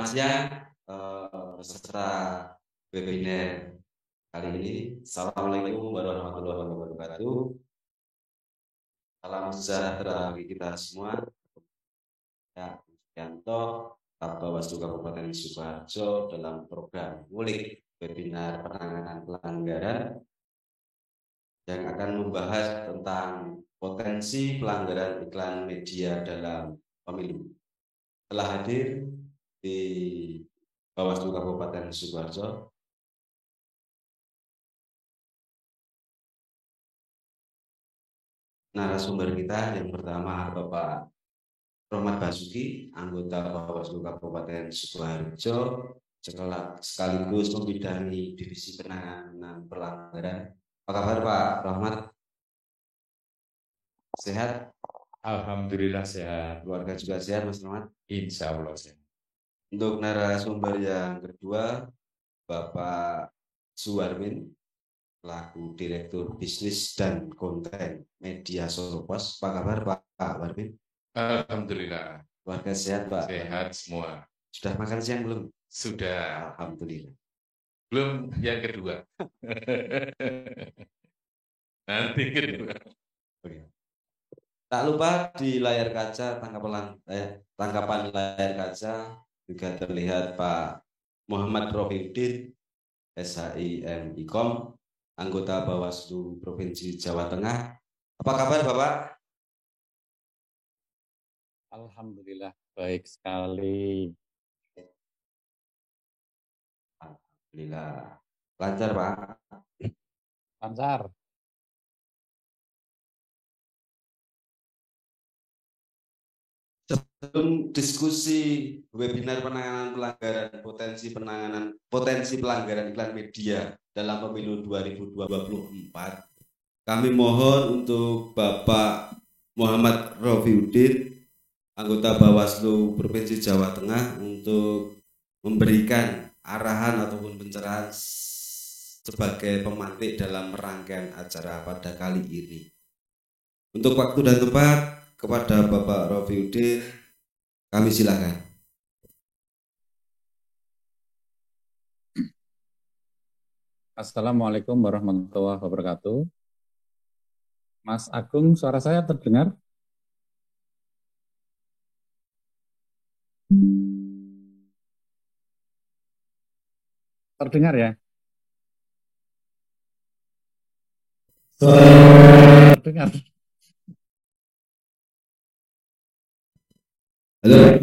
siang, peserta webinar kali ini. Assalamualaikum warahmatullahi wabarakatuh. Salam sejahtera bagi kita semua. Ya, Yanto, Bawaslu Kabupaten Sukoharjo dalam program Ngulik Webinar Penanganan Pelanggaran yang akan membahas tentang potensi pelanggaran iklan media dalam pemilu. Telah hadir di Bawaslu Kabupaten Sukoharjo narasumber kita yang pertama Bapak Rohmat Basuki, anggota Bawaslu Kabupaten Sukoharjo, sekaligus membidangi divisi penanganan pelanggaran. Apa kabar Pak Rohmat? Sehat? Alhamdulillah sehat. Keluarga juga sehat Mas Rohmat? Insya Allah sehat. Untuk narasumber yang kedua, Bapak Suwarmin, selaku Direktur Bisnis dan Konten Media Solopos. Apa kabar Pak Warmin? Alhamdulillah. Keluarga sehat Pak? Sehat semua. Sudah makan siang belum? Sudah. Alhamdulillah. Belum yang kedua. Nanti kedua. Tak lupa di layar kaca tangkapan layar kaca juga terlihat Pak Muhammad Rofiuddin, SHI-MIKOM, anggota Bawaslu Provinsi Jawa Tengah. Apa kabar Bapak? Alhamdulillah baik sekali. Alhamdulillah. Lancar Pak? Lancar. Sebelum diskusi webinar penanganan pelanggaran potensi pelanggaran iklan media dalam pemilu 2024, kami mohon untuk Bapak Muhammad Rofiuddin, anggota Bawaslu Provinsi Jawa Tengah, untuk memberikan arahan ataupun pencerahan sebagai pemantik dalam rangkaian acara pada kali ini. Untuk waktu dan tempat, kepada Bapak Rofiuddin, kami silakan. Assalamualaikum warahmatullahi wabarakatuh. Mas Agung, suara saya terdengar? Terdengar ya? Terdengar. Halo.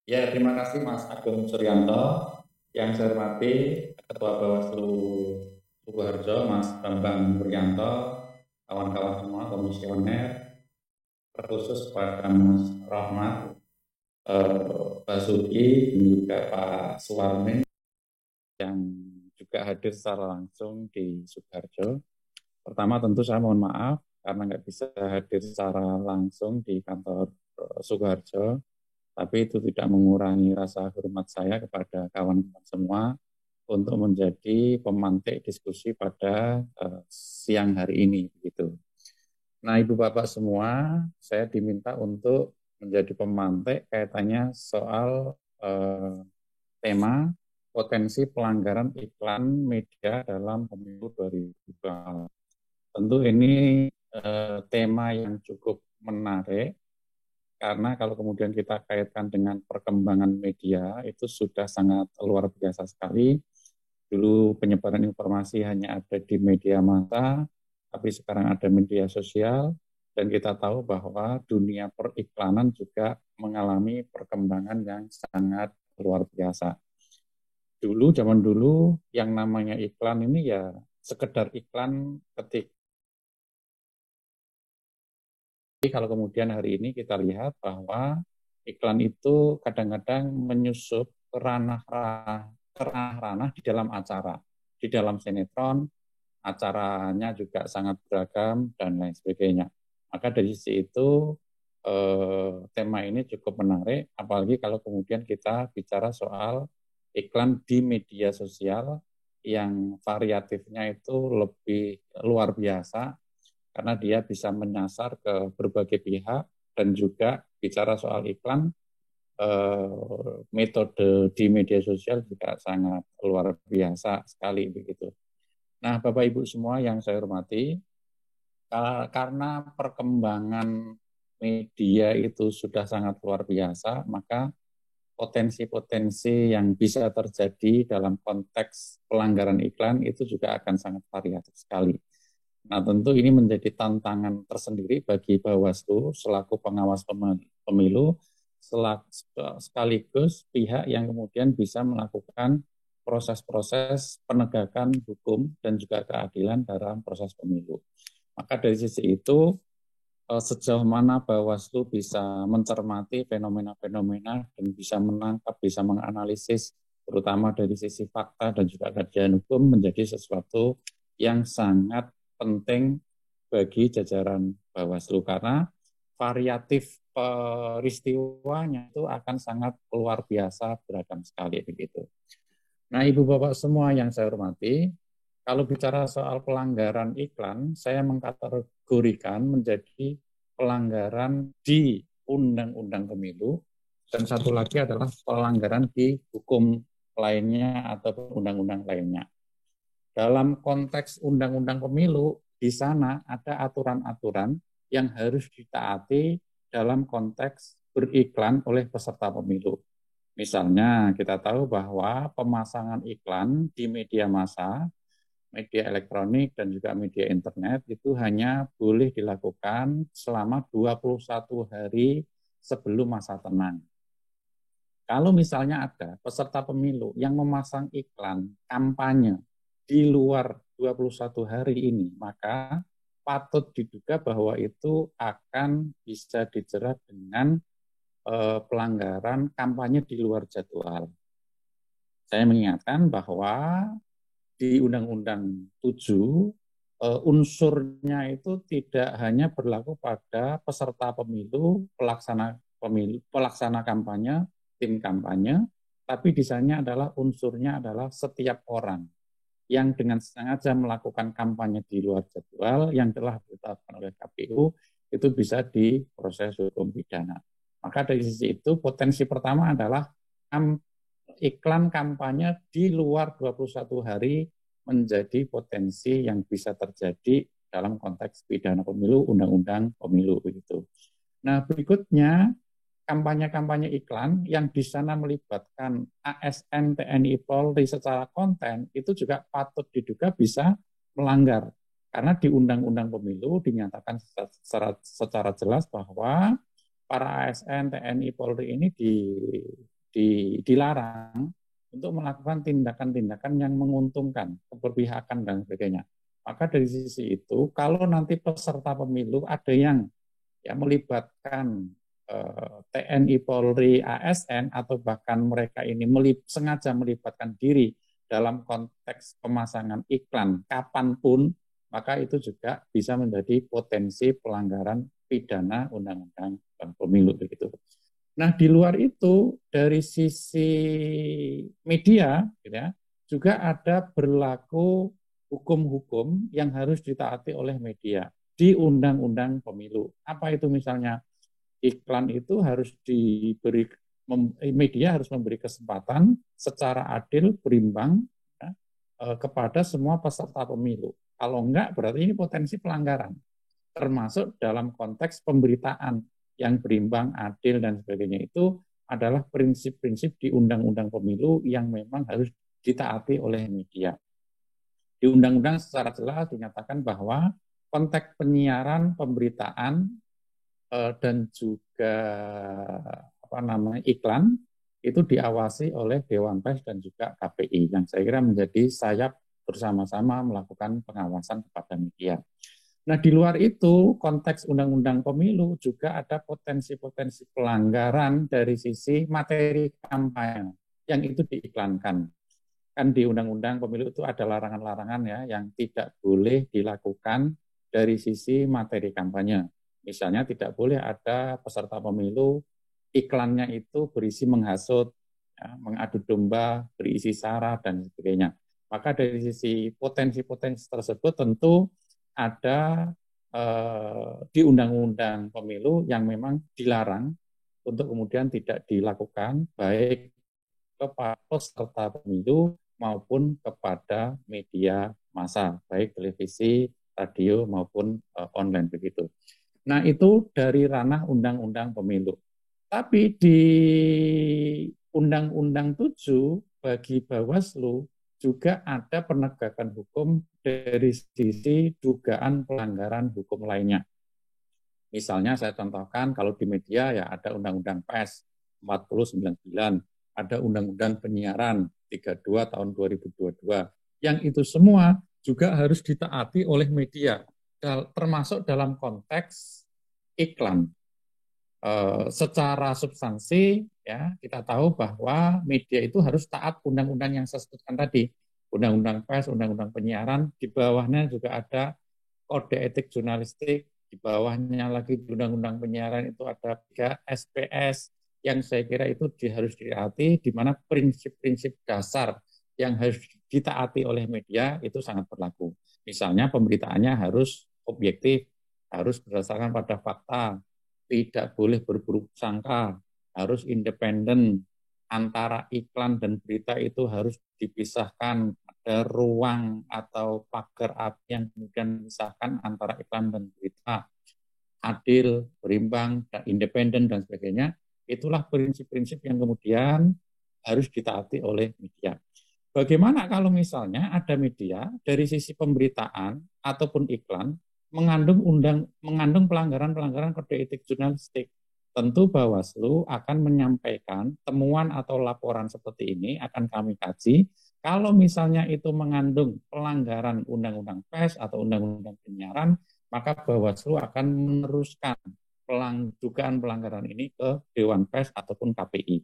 Ya, terima kasih Mas Agung Suryanto. Yang saya hormati Ketua Bawaslu Sukoharjo, Mas Bambang Wuryanto, kawan-kawan semua komisioner, terkhusus kepada Mas Rohmat Basuki dan juga Pak Suwarmin yang juga hadir secara langsung di Sukoharjo. Pertama tentu saya mohon maaf karena nggak bisa hadir secara langsung di kantor Sukoharjo, tapi itu tidak mengurangi rasa hormat saya kepada kawan-kawan semua untuk menjadi pemantik diskusi pada siang hari ini begitu. Nah, Ibu Bapak semua, saya diminta untuk menjadi pemantik kaitannya soal tema potensi pelanggaran iklan media dalam pemilu 2024. Tentu ini tema yang cukup menarik karena kalau kemudian kita kaitkan dengan perkembangan media itu sudah sangat luar biasa sekali. Dulu penyebaran informasi hanya ada di media massa, tapi sekarang ada media sosial, dan kita tahu bahwa dunia periklanan juga mengalami perkembangan yang sangat luar biasa. Zaman dulu yang namanya iklan ini ya sekedar iklan ketik. Kalau kemudian hari ini kita lihat bahwa iklan itu kadang-kadang menyusup ke ranah-ranah di dalam acara, di dalam sinetron, acaranya juga sangat beragam dan lain sebagainya. Maka dari sisi itu tema ini cukup menarik, apalagi kalau kemudian kita bicara soal iklan di media sosial yang variatifnya itu lebih luar biasa karena dia bisa menyasar ke berbagai pihak dan juga bicara soal iklan, metode di media sosial juga sangat luar biasa sekali begitu. Nah, Bapak Ibu semua yang saya hormati, karena perkembangan media itu sudah sangat luar biasa, maka potensi-potensi yang bisa terjadi dalam konteks pelanggaran iklan itu juga akan sangat variatif sekali. Nah, tentu ini menjadi tantangan tersendiri bagi Bawaslu selaku pengawas pemilu, sekaligus pihak yang kemudian bisa melakukan proses-proses penegakan hukum dan juga keadilan dalam proses pemilu. Maka dari sisi itu, sejauh mana Bawaslu bisa mencermati fenomena-fenomena dan bisa menangkap, bisa menganalisis, terutama dari sisi fakta dan juga kajian hukum, menjadi sesuatu yang sangat penting bagi jajaran Bawaslu karena variatif peristiwanya itu akan sangat luar biasa beragam sekali begitu. Nah, Ibu Bapak semua yang saya hormati, kalau bicara soal pelanggaran iklan, saya mengkategorikan menjadi pelanggaran di Undang-Undang Pemilu dan satu lagi adalah pelanggaran di hukum lainnya atau undang-undang lainnya. Dalam konteks Undang-Undang Pemilu, di sana ada aturan-aturan yang harus ditaati dalam konteks beriklan oleh peserta pemilu. Misalnya kita tahu bahwa pemasangan iklan di media massa, media elektronik dan juga media internet itu hanya boleh dilakukan selama 21 hari sebelum masa tenang. Kalau misalnya ada peserta pemilu yang memasang iklan kampanye di luar 21 hari ini, maka patut diduga bahwa itu akan bisa dijerat dengan pelanggaran kampanye di luar jadwal. Saya mengingatkan bahwa di Undang-Undang 7, unsurnya itu tidak hanya berlaku pada peserta pemilu, pelaksana kampanye, tim kampanye, tapi di sana adalah unsurnya adalah setiap orang yang dengan sengaja melakukan kampanye di luar jadwal yang telah ditetapkan oleh KPU itu bisa diproses hukum pidana. Maka dari sisi itu potensi pertama adalah iklan kampanye di luar 21 hari menjadi potensi yang bisa terjadi dalam konteks pidana pemilu, undang-undang pemilu begitu. Nah, berikutnya kampanye-kampanye iklan yang di sana melibatkan ASN, TNI, Polri secara konten itu juga patut diduga bisa melanggar. Karena di Undang-Undang Pemilu dinyatakan secara jelas bahwa para ASN, TNI, Polri ini dilarang untuk melakukan tindakan-tindakan yang menguntungkan, keberpihakan dan sebagainya. Maka dari sisi itu, kalau nanti peserta pemilu ada yang melibatkan TNI, Polri, ASN, atau bahkan mereka ini sengaja melibatkan diri dalam konteks pemasangan iklan kapanpun, maka itu juga bisa menjadi potensi pelanggaran pidana Undang-Undang Pemilu begitu. Nah, di luar itu dari sisi media juga ada berlaku hukum-hukum yang harus ditaati oleh media di Undang-Undang Pemilu. Apa itu misalnya? Iklan itu harus media harus memberi kesempatan secara adil, berimbang kepada semua peserta pemilu. Kalau enggak, berarti ini potensi pelanggaran. Termasuk dalam konteks pemberitaan yang berimbang, adil, dan sebagainya itu adalah prinsip-prinsip di Undang-Undang Pemilu yang memang harus ditaati oleh media. Di Undang-Undang secara jelas dinyatakan bahwa konteks penyiaran, pemberitaan, dan juga iklan itu diawasi oleh Dewan Pers dan juga KPI yang saya kira menjadi sayap bersama-sama melakukan pengawasan kepada media. Nah, di luar itu konteks Undang-Undang Pemilu juga ada potensi-potensi pelanggaran dari sisi materi kampanye yang itu diiklankan. Kan di Undang-Undang Pemilu itu ada larangan-larangan yang tidak boleh dilakukan dari sisi materi kampanye. Misalnya tidak boleh ada peserta pemilu iklannya itu berisi menghasut, mengadu domba, berisi sara, dan sebagainya. Maka dari sisi potensi-potensi tersebut tentu ada di undang-undang pemilu yang memang dilarang untuk kemudian tidak dilakukan baik kepada peserta pemilu maupun kepada media massa, baik televisi, radio maupun online begitu. Nah, itu dari ranah undang-undang pemilu. Tapi di Undang-Undang 7 bagi Bawaslu juga ada penegakan hukum dari sisi dugaan pelanggaran hukum lainnya. Misalnya saya contohkan kalau di media ya ada Undang-Undang Pers 4099, ada Undang-Undang Penyiaran 32 tahun 2022. Yang itu semua juga harus ditaati oleh media, termasuk dalam konteks iklan. Secara substansi ya kita tahu bahwa media itu harus taat undang-undang yang saya sebutkan tadi, Undang-Undang Pers, Undang-Undang Penyiaran, di bawahnya juga ada Kode Etik Jurnalistik, di bawahnya lagi di Undang-Undang Penyiaran itu ada SPS yang saya kira itu harus ditaati, di mana prinsip-prinsip dasar yang harus ditaati oleh media itu sangat berlaku. Misalnya pemberitaannya harus objektif, harus berdasarkan pada fakta, tidak boleh berburuk sangka, harus independen, antara iklan dan berita itu harus dipisahkan, ada ruang atau pagar api yang kemudian memisahkan antara iklan dan berita, adil, berimbang, independen, dan sebagainya. Itulah prinsip-prinsip yang kemudian harus ditaati oleh media. Bagaimana kalau misalnya ada media dari sisi pemberitaan ataupun iklan mengandung pelanggaran-pelanggaran kode etik jurnalistik? Tentu Bawaslu akan menyampaikan temuan atau laporan seperti ini akan kami kaji. Kalau misalnya itu mengandung pelanggaran Undang-Undang Pers atau Undang-Undang Penyiaran, maka Bawaslu akan meneruskan dugaan pelanggaran ini ke Dewan Pers ataupun KPI.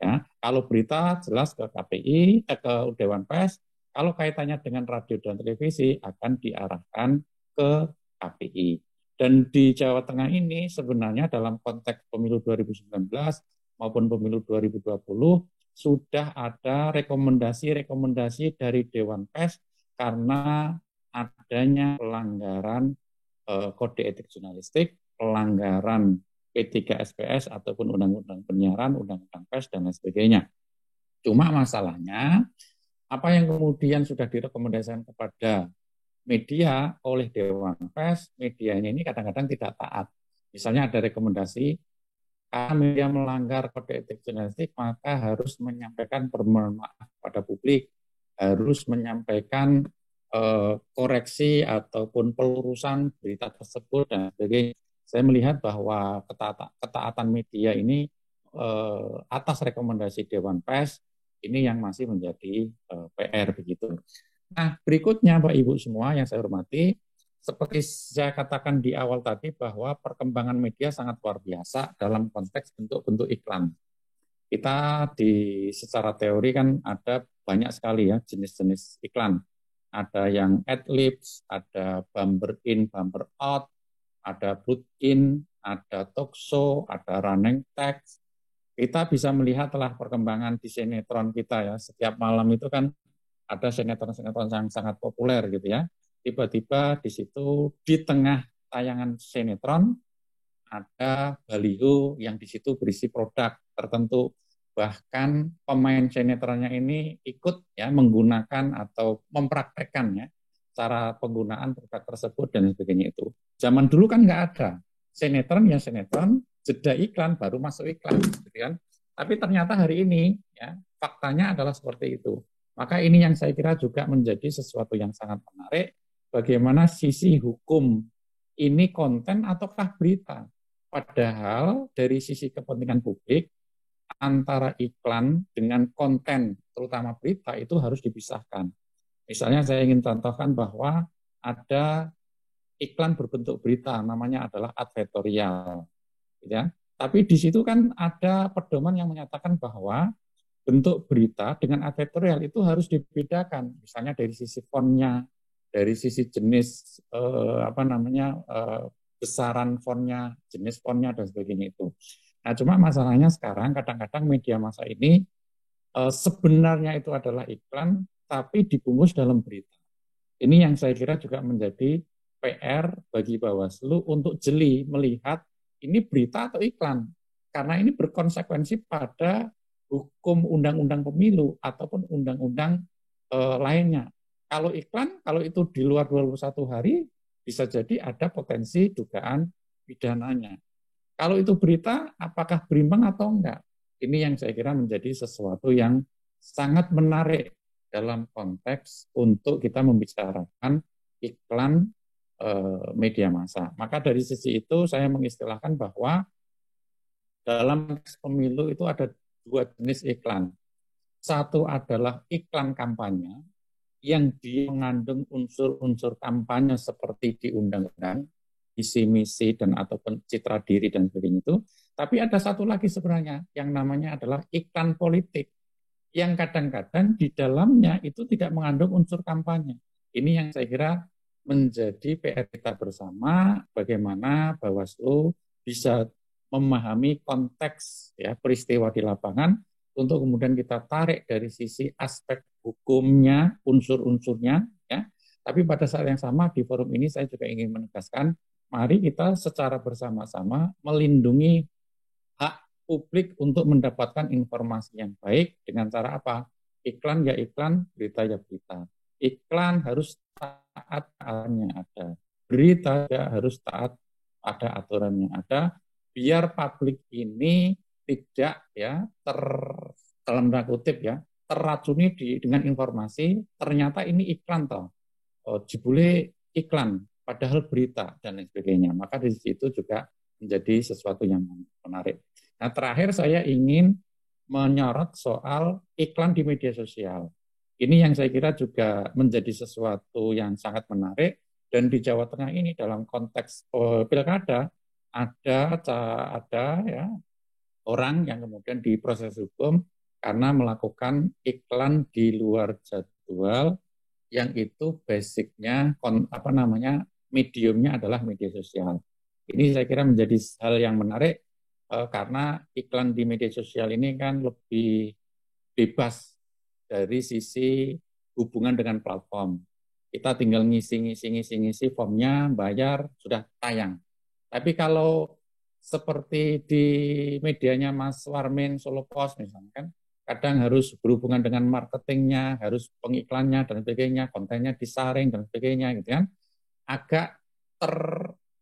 Ya, kalau berita jelas ke KPI, ke Dewan Pers. Kalau kaitannya dengan radio dan televisi akan diarahkan ke KPI. Dan di Jawa Tengah ini sebenarnya dalam konteks pemilu 2019 maupun pemilu 2020 sudah ada rekomendasi-rekomendasi dari Dewan Pers karena adanya pelanggaran kode etik jurnalistik, pelanggaran P3SPS ataupun Undang-Undang Penyiaran, Undang-Undang Pers, dan lain sebagainya. Cuma masalahnya, apa yang kemudian sudah direkomendasikan kepada media oleh Dewan Pers, medianya ini kadang-kadang tidak taat. Misalnya ada rekomendasi, karena media melanggar kode etik jurnalistik, maka harus menyampaikan permohonan maaf pada publik, harus menyampaikan koreksi ataupun pelurusan berita tersebut, dan sebagainya. Saya melihat bahwa ketaatan media ini atas rekomendasi Dewan Pers, ini yang masih menjadi PR begitu. Nah, berikutnya Bapak Ibu semua yang saya hormati, seperti saya katakan di awal tadi bahwa perkembangan media sangat luar biasa dalam konteks bentuk-bentuk iklan. Kita secara teori kan ada banyak sekali ya jenis-jenis iklan. Ada yang ad-libs, ada bumper in, bumper out, ada put in, ada talk show, ada running text. Kita bisa melihat telah perkembangan di sinetron kita ya. Setiap malam itu kan ada sinetron-sinetron yang sangat populer gitu ya. Tiba-tiba di situ di tengah tayangan sinetron ada baliho yang di situ berisi produk tertentu. Bahkan pemain sinetronnya ini ikut ya menggunakan atau mempraktekkan ya cara penggunaan produk tersebut dan sebagainya itu. Zaman dulu kan nggak ada. Sinetron ya sinetron, jeda iklan baru masuk iklan gitu kan. Tapi ternyata hari ini ya faktanya adalah seperti itu. Maka ini yang saya kira juga menjadi sesuatu yang sangat menarik, bagaimana sisi hukum ini konten ataukah berita. Padahal dari sisi kepentingan publik, antara iklan dengan konten, terutama berita, itu harus dipisahkan. Misalnya saya ingin contohkan bahwa ada iklan berbentuk berita, namanya adalah advertorial. Ya. Tapi di situ kan ada pedoman yang menyatakan bahwa bentuk berita dengan advertorial itu harus dibedakan, misalnya dari sisi fontnya, dari sisi jenis besaran fontnya, jenis fontnya dan sebagainya itu. Nah, cuma masalahnya sekarang kadang-kadang media massa ini sebenarnya itu adalah iklan, tapi dibungkus dalam berita. Ini yang saya kira juga menjadi PR bagi Bawaslu untuk jeli melihat ini berita atau iklan. Karena ini berkonsekuensi pada hukum undang-undang pemilu ataupun undang-undang lainnya. Kalau iklan, kalau itu di luar 21 hari, bisa jadi ada potensi dugaan pidananya. Kalau itu berita, apakah berimbang atau enggak? Ini yang saya kira menjadi sesuatu yang sangat menarik dalam konteks untuk kita membicarakan iklan media massa. Maka dari sisi itu saya mengistilahkan bahwa dalam pemilu itu ada dua jenis iklan. Satu adalah iklan kampanye yang dia mengandung unsur-unsur kampanye seperti di undang-undang, visi misi dan ataupun citra diri dan sebagainya itu. Tapi ada satu lagi sebenarnya yang namanya adalah iklan politik yang kadang-kadang di dalamnya itu tidak mengandung unsur kampanye. Ini yang saya kira menjadi PR kita bersama, bagaimana Bawaslu bisa memahami konteks ya peristiwa di lapangan untuk kemudian kita tarik dari sisi aspek hukumnya, unsur-unsurnya, ya. Tapi pada saat yang sama di forum ini saya juga ingin menegaskan, mari kita secara bersama-sama melindungi hak publik untuk mendapatkan informasi yang baik dengan cara apa? Iklan ya iklan, berita ya berita. Iklan harus taat aturan yang ada. Berita ya harus taat ada aturan yang ada. Biar publik ini tidak ya dalam tanda kutip ya terracuni dengan informasi ternyata ini iklan toh. Jebule iklan padahal berita dan lain sebagainya. Maka di situ juga menjadi sesuatu yang menarik. Nah, terakhir saya ingin menyorot soal iklan di media sosial. Ini yang saya kira juga menjadi sesuatu yang sangat menarik dan di Jawa Tengah ini dalam konteks pilkada ada ya orang yang kemudian diproses hukum karena melakukan iklan di luar jadwal yang itu basicnya mediumnya adalah media sosial. Ini saya kira menjadi hal yang menarik karena iklan di media sosial ini kan lebih bebas dari sisi hubungan dengan platform. Kita tinggal ngisi formnya, bayar, sudah tayang. Tapi kalau seperti di medianya Mas Warmin Solo Pos misalnya kan, kadang harus berhubungan dengan marketingnya, harus pengiklannya dan sebagainya, kontennya disaring dan sebagainya, gitu kan, agak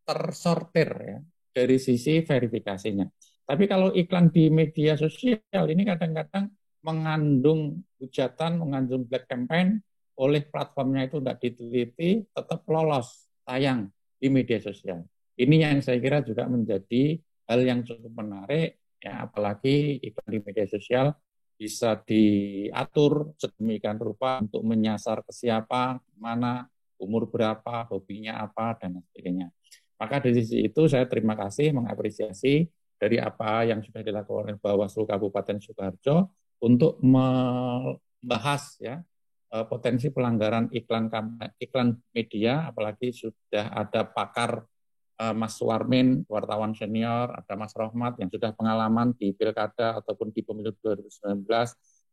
tersortir ya dari sisi verifikasinya. Tapi kalau iklan di media sosial ini kadang-kadang mengandung hujatan, mengandung black campaign, oleh platformnya itu tidak diteliti, tetap lolos tayang di media sosial. Ini yang saya kira juga menjadi hal yang cukup menarik, ya, apalagi iklan di media sosial bisa diatur sedemikian rupa untuk menyasar ke siapa, mana, umur berapa, hobinya apa, dan sebagainya. Maka dari sisi itu saya terima kasih, mengapresiasi dari apa yang sudah dilakukan oleh Bawaslu Kabupaten Sukoharjo untuk membahas ya potensi pelanggaran iklan media, apalagi sudah ada pakar Mas Warmin, wartawan senior, ada Mas Rohmat yang sudah pengalaman di pilkada ataupun di pemilu 2019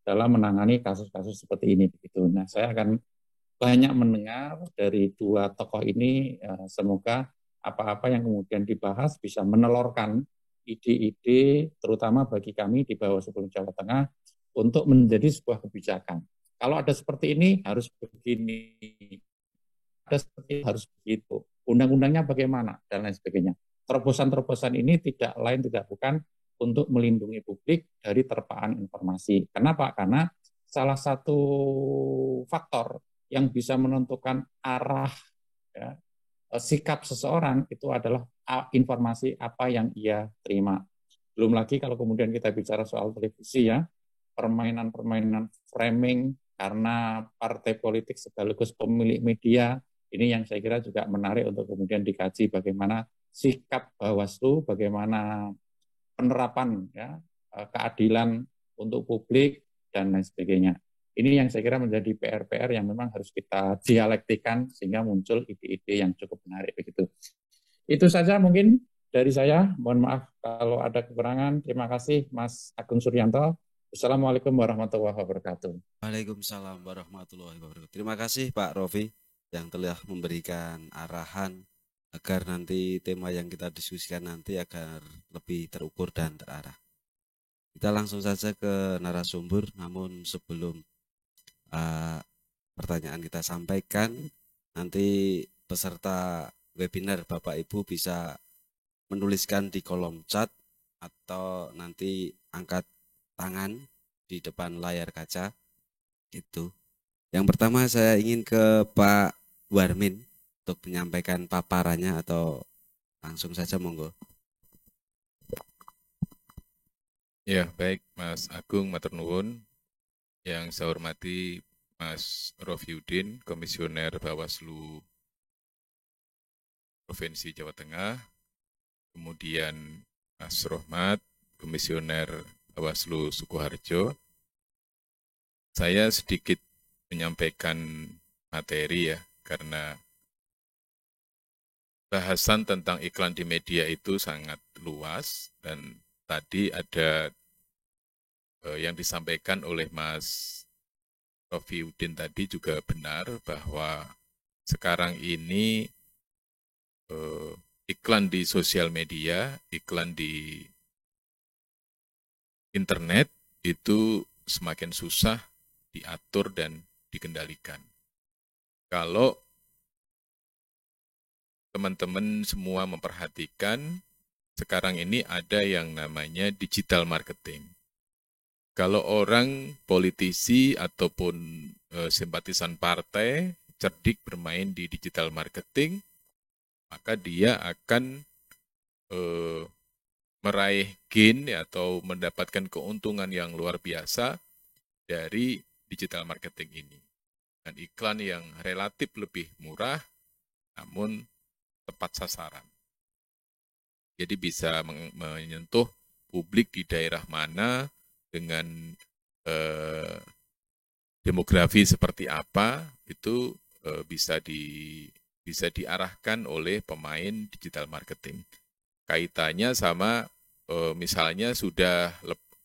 dalam menangani kasus-kasus seperti ini. Begitu. Nah, saya akan banyak mendengar dari dua tokoh ini, semoga apa-apa yang kemudian dibahas bisa menelorkan ide-ide, terutama bagi kami di Bawaslu Jawa Tengah, untuk menjadi sebuah kebijakan. Kalau ada seperti ini, harus begini. Ada seperti harus begitu. Undang-undangnya bagaimana, dan lain sebagainya. Terobosan-terobosan ini tidak lain, tidak bukan untuk melindungi publik dari terpaan informasi. Kenapa? Karena salah satu faktor yang bisa menentukan arah ya, sikap seseorang itu adalah informasi apa yang ia terima. Belum lagi kalau kemudian kita bicara soal televisi ya, permainan-permainan framing karena partai politik sekaligus pemilik media, ini yang saya kira juga menarik untuk kemudian dikaji bagaimana sikap Bawaslu, bagaimana penerapan ya, keadilan untuk publik dan lain sebagainya. Ini yang saya kira menjadi PR-PR yang memang harus kita dialektikan sehingga muncul ide-ide yang cukup menarik begitu. Itu saja mungkin dari saya. Mohon maaf kalau ada kekurangan. Terima kasih Mas Agung Suryanto. Assalamualaikum warahmatullahi wabarakatuh. Waalaikumsalam warahmatullahi wabarakatuh. Terima kasih Pak Rofi. yang telah memberikan arahan agar nanti tema yang kita diskusikan nanti agar lebih terukur dan terarah. Kita langsung saja ke narasumber, namun sebelum pertanyaan kita sampaikan, nanti peserta webinar Bapak Ibu bisa menuliskan di kolom chat atau nanti angkat tangan di depan layar kaca gitu. Yang pertama saya ingin ke Pak Warmin untuk menyampaikan paparannya atau langsung saja monggo. Ya, baik Mas Agung matur nuwun. Yang saya hormati Mas Rofiudin, Komisioner Bawaslu Provinsi Jawa Tengah. Kemudian Mas Rohmat, Komisioner Bawaslu Sukoharjo. Saya sedikit menyampaikan materi ya, karena bahasan tentang iklan di media itu sangat luas, dan tadi ada yang disampaikan oleh Mas Rofiudin tadi juga benar bahwa sekarang ini iklan di sosial media, iklan di internet itu semakin susah diatur dan dikendalikan. Kalau teman-teman semua memperhatikan, sekarang ini ada yang namanya digital marketing. Kalau orang politisi ataupun simpatisan partai cerdik bermain di digital marketing, maka dia akan meraih gain atau mendapatkan keuntungan yang luar biasa dari digital marketing ini. Dan iklan yang relatif lebih murah, namun tepat sasaran. Jadi bisa menyentuh publik di daerah mana, dengan demografi seperti apa, itu bisa diarahkan oleh pemain digital marketing. Kaitannya sama misalnya sudah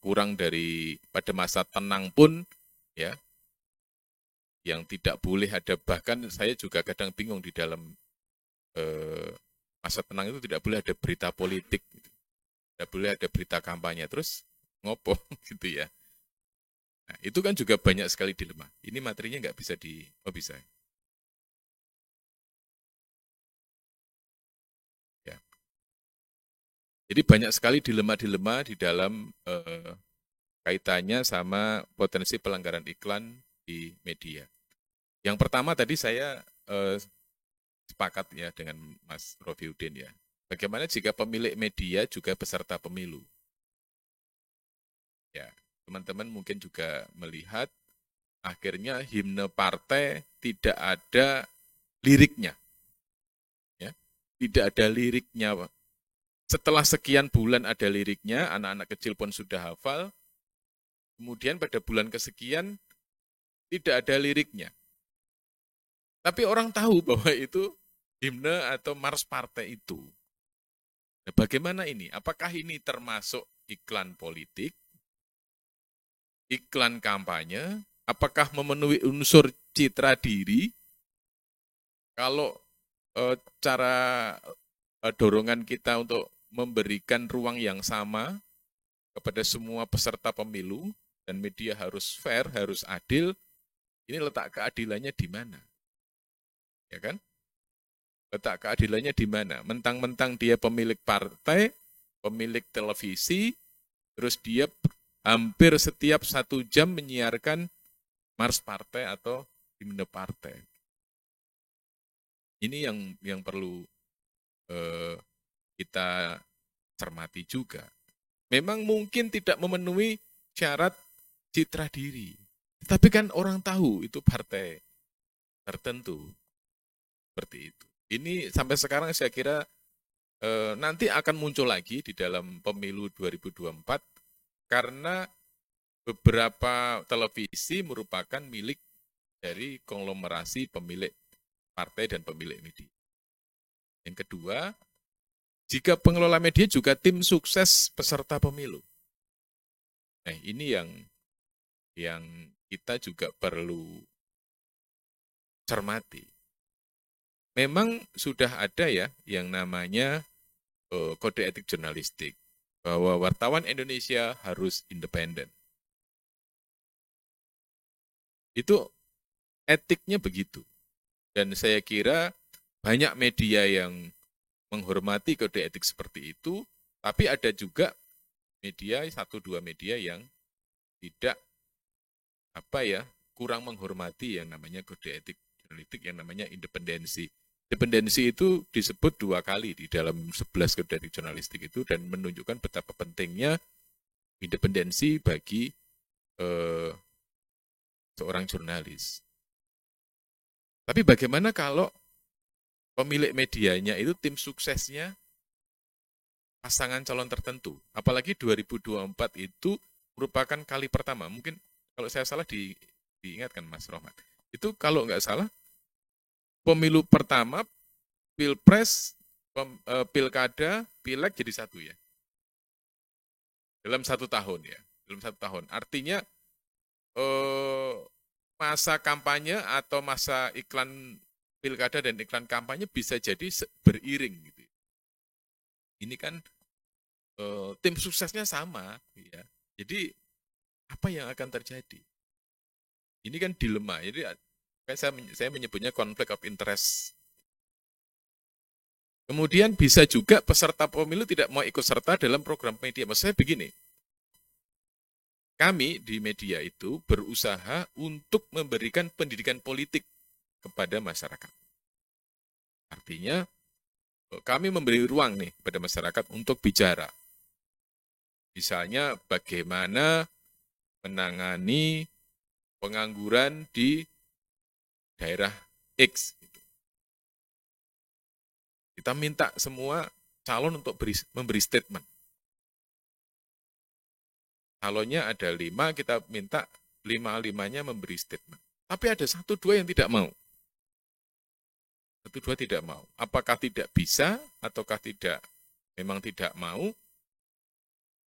kurang dari pada masa tenang pun ya, yang tidak boleh ada, bahkan saya juga kadang bingung di dalam masa tenang itu tidak boleh ada berita politik, tidak boleh ada berita kampanye, terus ngopo gitu ya. Nah, itu kan juga banyak sekali dilema. Ini materinya nggak bisa bisa. Ya. Jadi banyak sekali dilema-dilema di dalam kaitannya sama potensi pelanggaran iklan di media. Yang pertama tadi saya sepakat ya dengan Mas Rofiudin ya. Bagaimana jika pemilik media juga peserta pemilu? Ya, teman-teman mungkin juga melihat akhirnya himne partai tidak ada liriknya. Ya, tidak ada liriknya. Setelah sekian bulan ada liriknya, anak-anak kecil pun sudah hafal. Kemudian pada bulan kesekian tidak ada liriknya. Tapi orang tahu bahwa itu himne atau mars partai itu. Nah, bagaimana ini? Apakah ini termasuk iklan politik? Iklan kampanye, apakah memenuhi unsur citra diri? Kalau cara dorongan kita untuk memberikan ruang yang sama kepada semua peserta pemilu, dan media harus fair, harus adil, ini letak keadilannya di mana? Ya kan? Letak keadilannya di mana? Mentang-mentang dia pemilik partai, pemilik televisi, terus dia hampir setiap 1 jam menyiarkan mars partai atau himne partai. Ini yang perlu kita cermati juga. Memang mungkin tidak memenuhi syarat citra diri, tapi kan orang tahu itu partai tertentu seperti itu. Ini sampai sekarang saya kira nanti akan muncul lagi di dalam pemilu 2024. Karena beberapa televisi merupakan milik dari konglomerasi pemilik partai dan pemilik media. Yang kedua, jika pengelola media juga tim sukses peserta pemilu. Nah, ini yang kita juga perlu cermati. memang sudah ada ya yang namanya kode etik jurnalistik, bahwa wartawan Indonesia harus independen. Itu etiknya begitu. Dan saya kira banyak media yang menghormati kode etik seperti itu, tapi ada juga media, 1-2 media yang tidak kurang menghormati yang namanya kode etik jurnalistik, yang namanya independensi. Independensi itu disebut 2 kali di dalam 11 kode etik jurnalistik itu, dan menunjukkan betapa pentingnya independensi bagi seorang jurnalis. Tapi bagaimana kalau pemilik medianya itu tim suksesnya pasangan calon tertentu? Apalagi 2024 itu merupakan kali pertama, mungkin kalau saya salah diingatkan Mas Rohmat, itu kalau nggak salah pemilu pertama, pilpres, pilkada, pileg jadi satu ya. Dalam 1 tahun ya, dalam 1 tahun. Artinya masa kampanye atau masa iklan pilkada dan iklan kampanye bisa jadi beriring gitu. Ini kan tim suksesnya sama, ya. Jadi apa yang akan terjadi? Ini kan dilema. Jadi saya menyebutnya conflict of interest. Kemudian bisa juga peserta pemilu tidak mau ikut serta dalam program media. Maksud saya begini, kami di media itu berusaha untuk memberikan pendidikan politik kepada masyarakat. Artinya kami memberi ruang nih kepada masyarakat untuk bicara. Misalnya bagaimana menangani pengangguran di daerah X. Kita minta semua calon untuk memberi statement. Calonnya ada 5, kita minta 5-5-nya memberi statement. Tapi ada 1-2 yang tidak mau. 1-2 tidak mau. Apakah tidak bisa, ataukah memang tidak mau?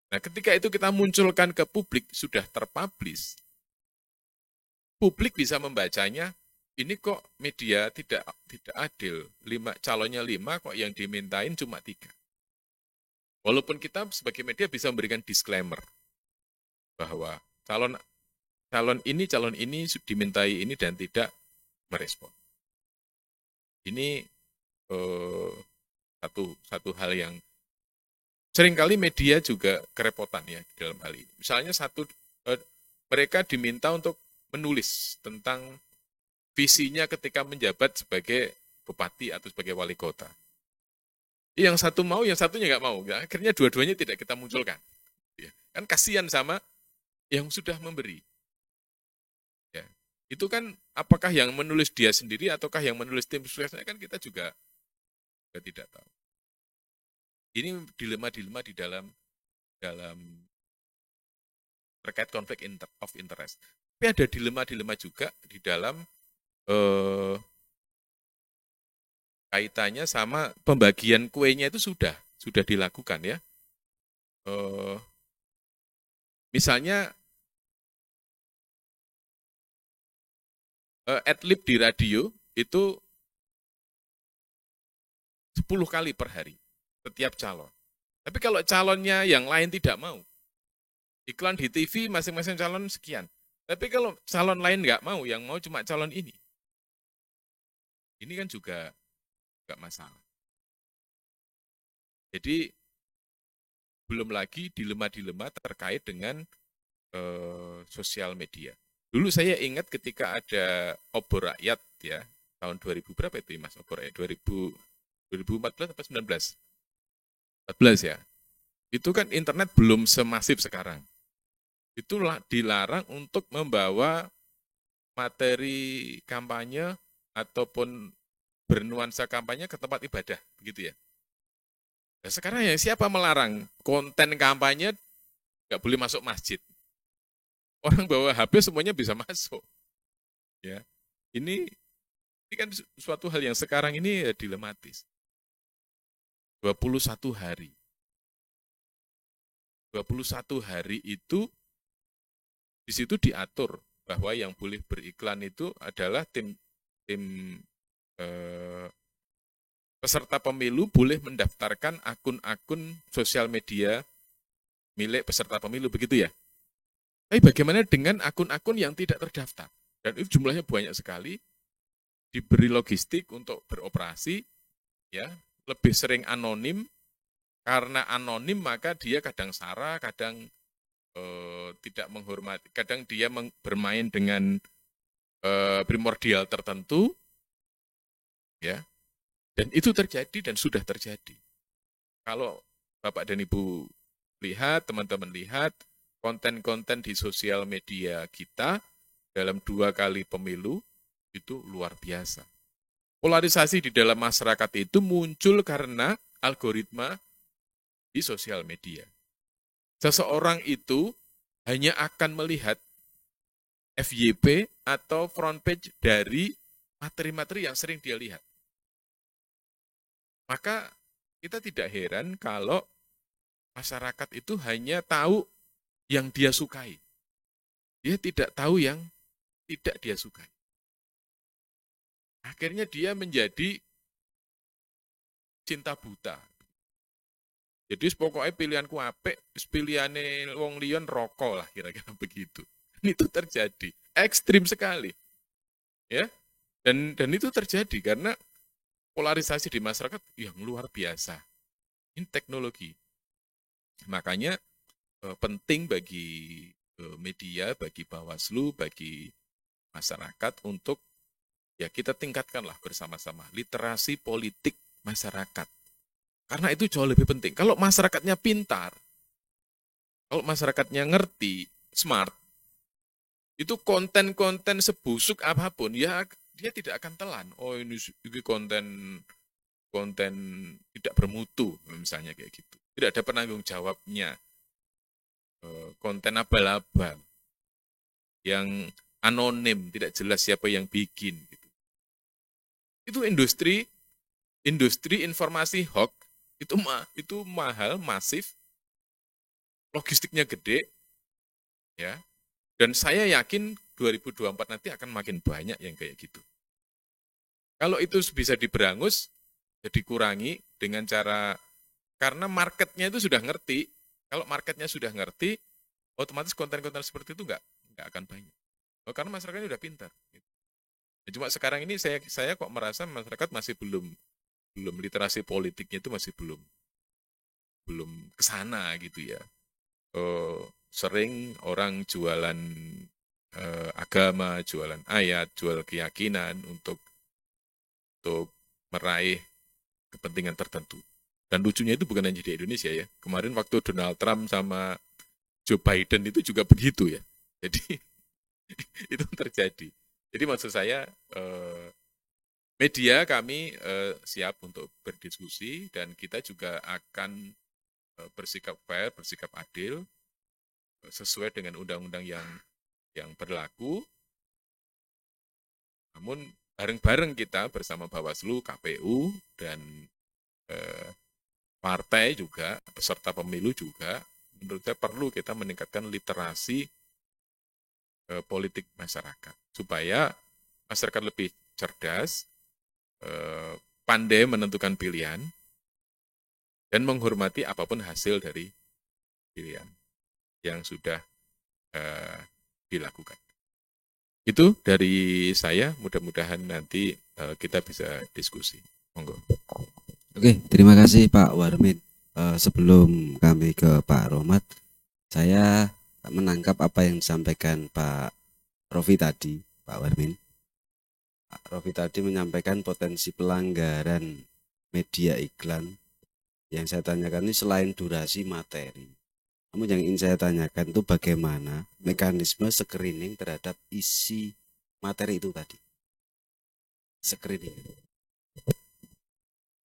Nah, ketika itu kita munculkan ke publik, sudah terpublish. Publik bisa membacanya, ini kok media tidak adil. Calonnya 5, kok yang dimintain cuma 3. Walaupun kita sebagai media bisa memberikan disclaimer, bahwa calon ini dimintai ini dan tidak merespon. Ini satu hal yang seringkali media juga kerepotan ya dalam hal ini. Misalnya mereka diminta untuk menulis tentang visinya ketika menjabat sebagai bupati atau sebagai wali kota. Yang satu mau, yang satunya nggak mau. Ya, akhirnya dua-duanya tidak kita munculkan. Ya, kan kasihan sama yang sudah memberi. Ya. Itu kan apakah yang menulis dia sendiri ataukah yang menulis tim suksesnya, kan kita juga tidak tahu. Ini dilema-dilema di dalam terkait konflik of interest. Tapi ada dilema-dilema juga di dalam kaitannya sama pembagian kuenya itu sudah dilakukan ya. Misalnya adlib di radio itu 10 kali per hari setiap calon. Tapi kalau calonnya yang lain tidak mau, iklan di TV masing-masing calon sekian. Tapi kalau calon lain nggak mau, yang mau cuma calon ini kan juga nggak masalah. Jadi belum lagi dilema-dilema terkait dengan sosial media. Dulu saya ingat ketika ada obor rakyat ya, tahun 2000 berapa itu Mas obor rakyat? 2014 atau 19? 14 ya. Itu kan internet belum semasif sekarang. Itu dilarang untuk membawa materi kampanye ataupun bernuansa kampanye ke tempat ibadah, begitu ya. Nah, sekarang ya siapa melarang konten kampanye nggak boleh masuk masjid? Orang bawa HP semuanya bisa masuk. Ya, ini kan suatu hal yang sekarang ini dilematis. 21 hari. 21 hari itu di situ diatur bahwa yang boleh beriklan itu adalah tim peserta pemilu boleh mendaftarkan akun-akun sosial media milik peserta pemilu, begitu ya. Tapi bagaimana dengan akun-akun yang tidak terdaftar? Dan itu jumlahnya banyak sekali, diberi logistik untuk beroperasi, ya, lebih sering anonim. Karena anonim maka dia kadang sara, kadang tidak menghormati, kadang dia bermain dengan primordial tertentu, ya. Dan itu terjadi dan sudah terjadi. Kalau Bapak dan Ibu lihat, teman-teman lihat, konten-konten di sosial media kita dalam 2 kali pemilu itu luar biasa. Polarisasi di dalam masyarakat itu muncul karena algoritma di sosial media. Seseorang itu hanya akan melihat FYP atau front page dari materi-materi yang sering dia lihat. Maka kita tidak heran kalau masyarakat itu hanya tahu yang dia sukai. Dia tidak tahu yang tidak dia sukai. Akhirnya dia menjadi cinta buta. Jadi pokoknya pilihanku apik, pilihane wong liyan rokok lah, kira-kira begitu. Itu terjadi, ekstrim sekali. Ya. Dan itu terjadi karena polarisasi di masyarakat yang luar biasa. Ini teknologi. Makanya penting bagi media, bagi Bawaslu, bagi masyarakat untuk ya kita tingkatkanlah bersama-sama literasi politik masyarakat. Karena itu jauh lebih penting. Kalau masyarakatnya pintar, kalau masyarakatnya ngerti, smart, itu konten-konten sebusuk apapun, ya dia tidak akan telan. Oh ini konten tidak bermutu, misalnya kayak gitu. Tidak ada penanggung jawabnya. Konten abal-abal, yang anonim, tidak jelas siapa yang bikin. Gitu. Itu industri informasi hoax, itu mahal, masif, logistiknya gede, ya. Dan saya yakin 2024 nanti akan makin banyak yang kayak gitu. Kalau itu bisa diberangus, dikurangi dengan cara, karena marketnya itu sudah ngerti. Kalau marketnya sudah ngerti, otomatis konten-konten seperti itu nggak akan banyak. Karena masyarakatnya sudah pintar. Cuma sekarang ini saya kok merasa masyarakat masih belum literasi politiknya itu masih belum kesana gitu ya. Sering orang jualan agama, jualan ayat, jual keyakinan untuk meraih kepentingan tertentu. Dan lucunya itu bukan hanya di Indonesia ya. Kemarin waktu Donald Trump sama Joe Biden itu juga begitu ya. Jadi itu terjadi. Jadi maksud saya media kami siap untuk berdiskusi dan kita juga akan bersikap fair, bersikap adil sesuai dengan undang-undang yang berlaku. Namun bareng-bareng kita bersama Bawaslu, KPU dan partai juga, peserta pemilu juga, menurut saya perlu kita meningkatkan literasi politik masyarakat supaya masyarakat lebih cerdas, pandai menentukan pilihan, dan menghormati apapun hasil dari pilihan yang sudah dilakukan. Itu dari saya, mudah-mudahan nanti kita bisa diskusi. Monggo. Oke, terima kasih Pak Warmin. Sebelum kami ke Pak Rohmat, saya menangkap apa yang disampaikan Pak Rofi tadi, Pak Warmin. Pak Rofi tadi menyampaikan potensi pelanggaran media iklan. Yang saya tanyakan ini selain durasi materi, namun yang ingin saya tanyakan itu bagaimana mekanisme screening terhadap isi materi itu tadi. Screening.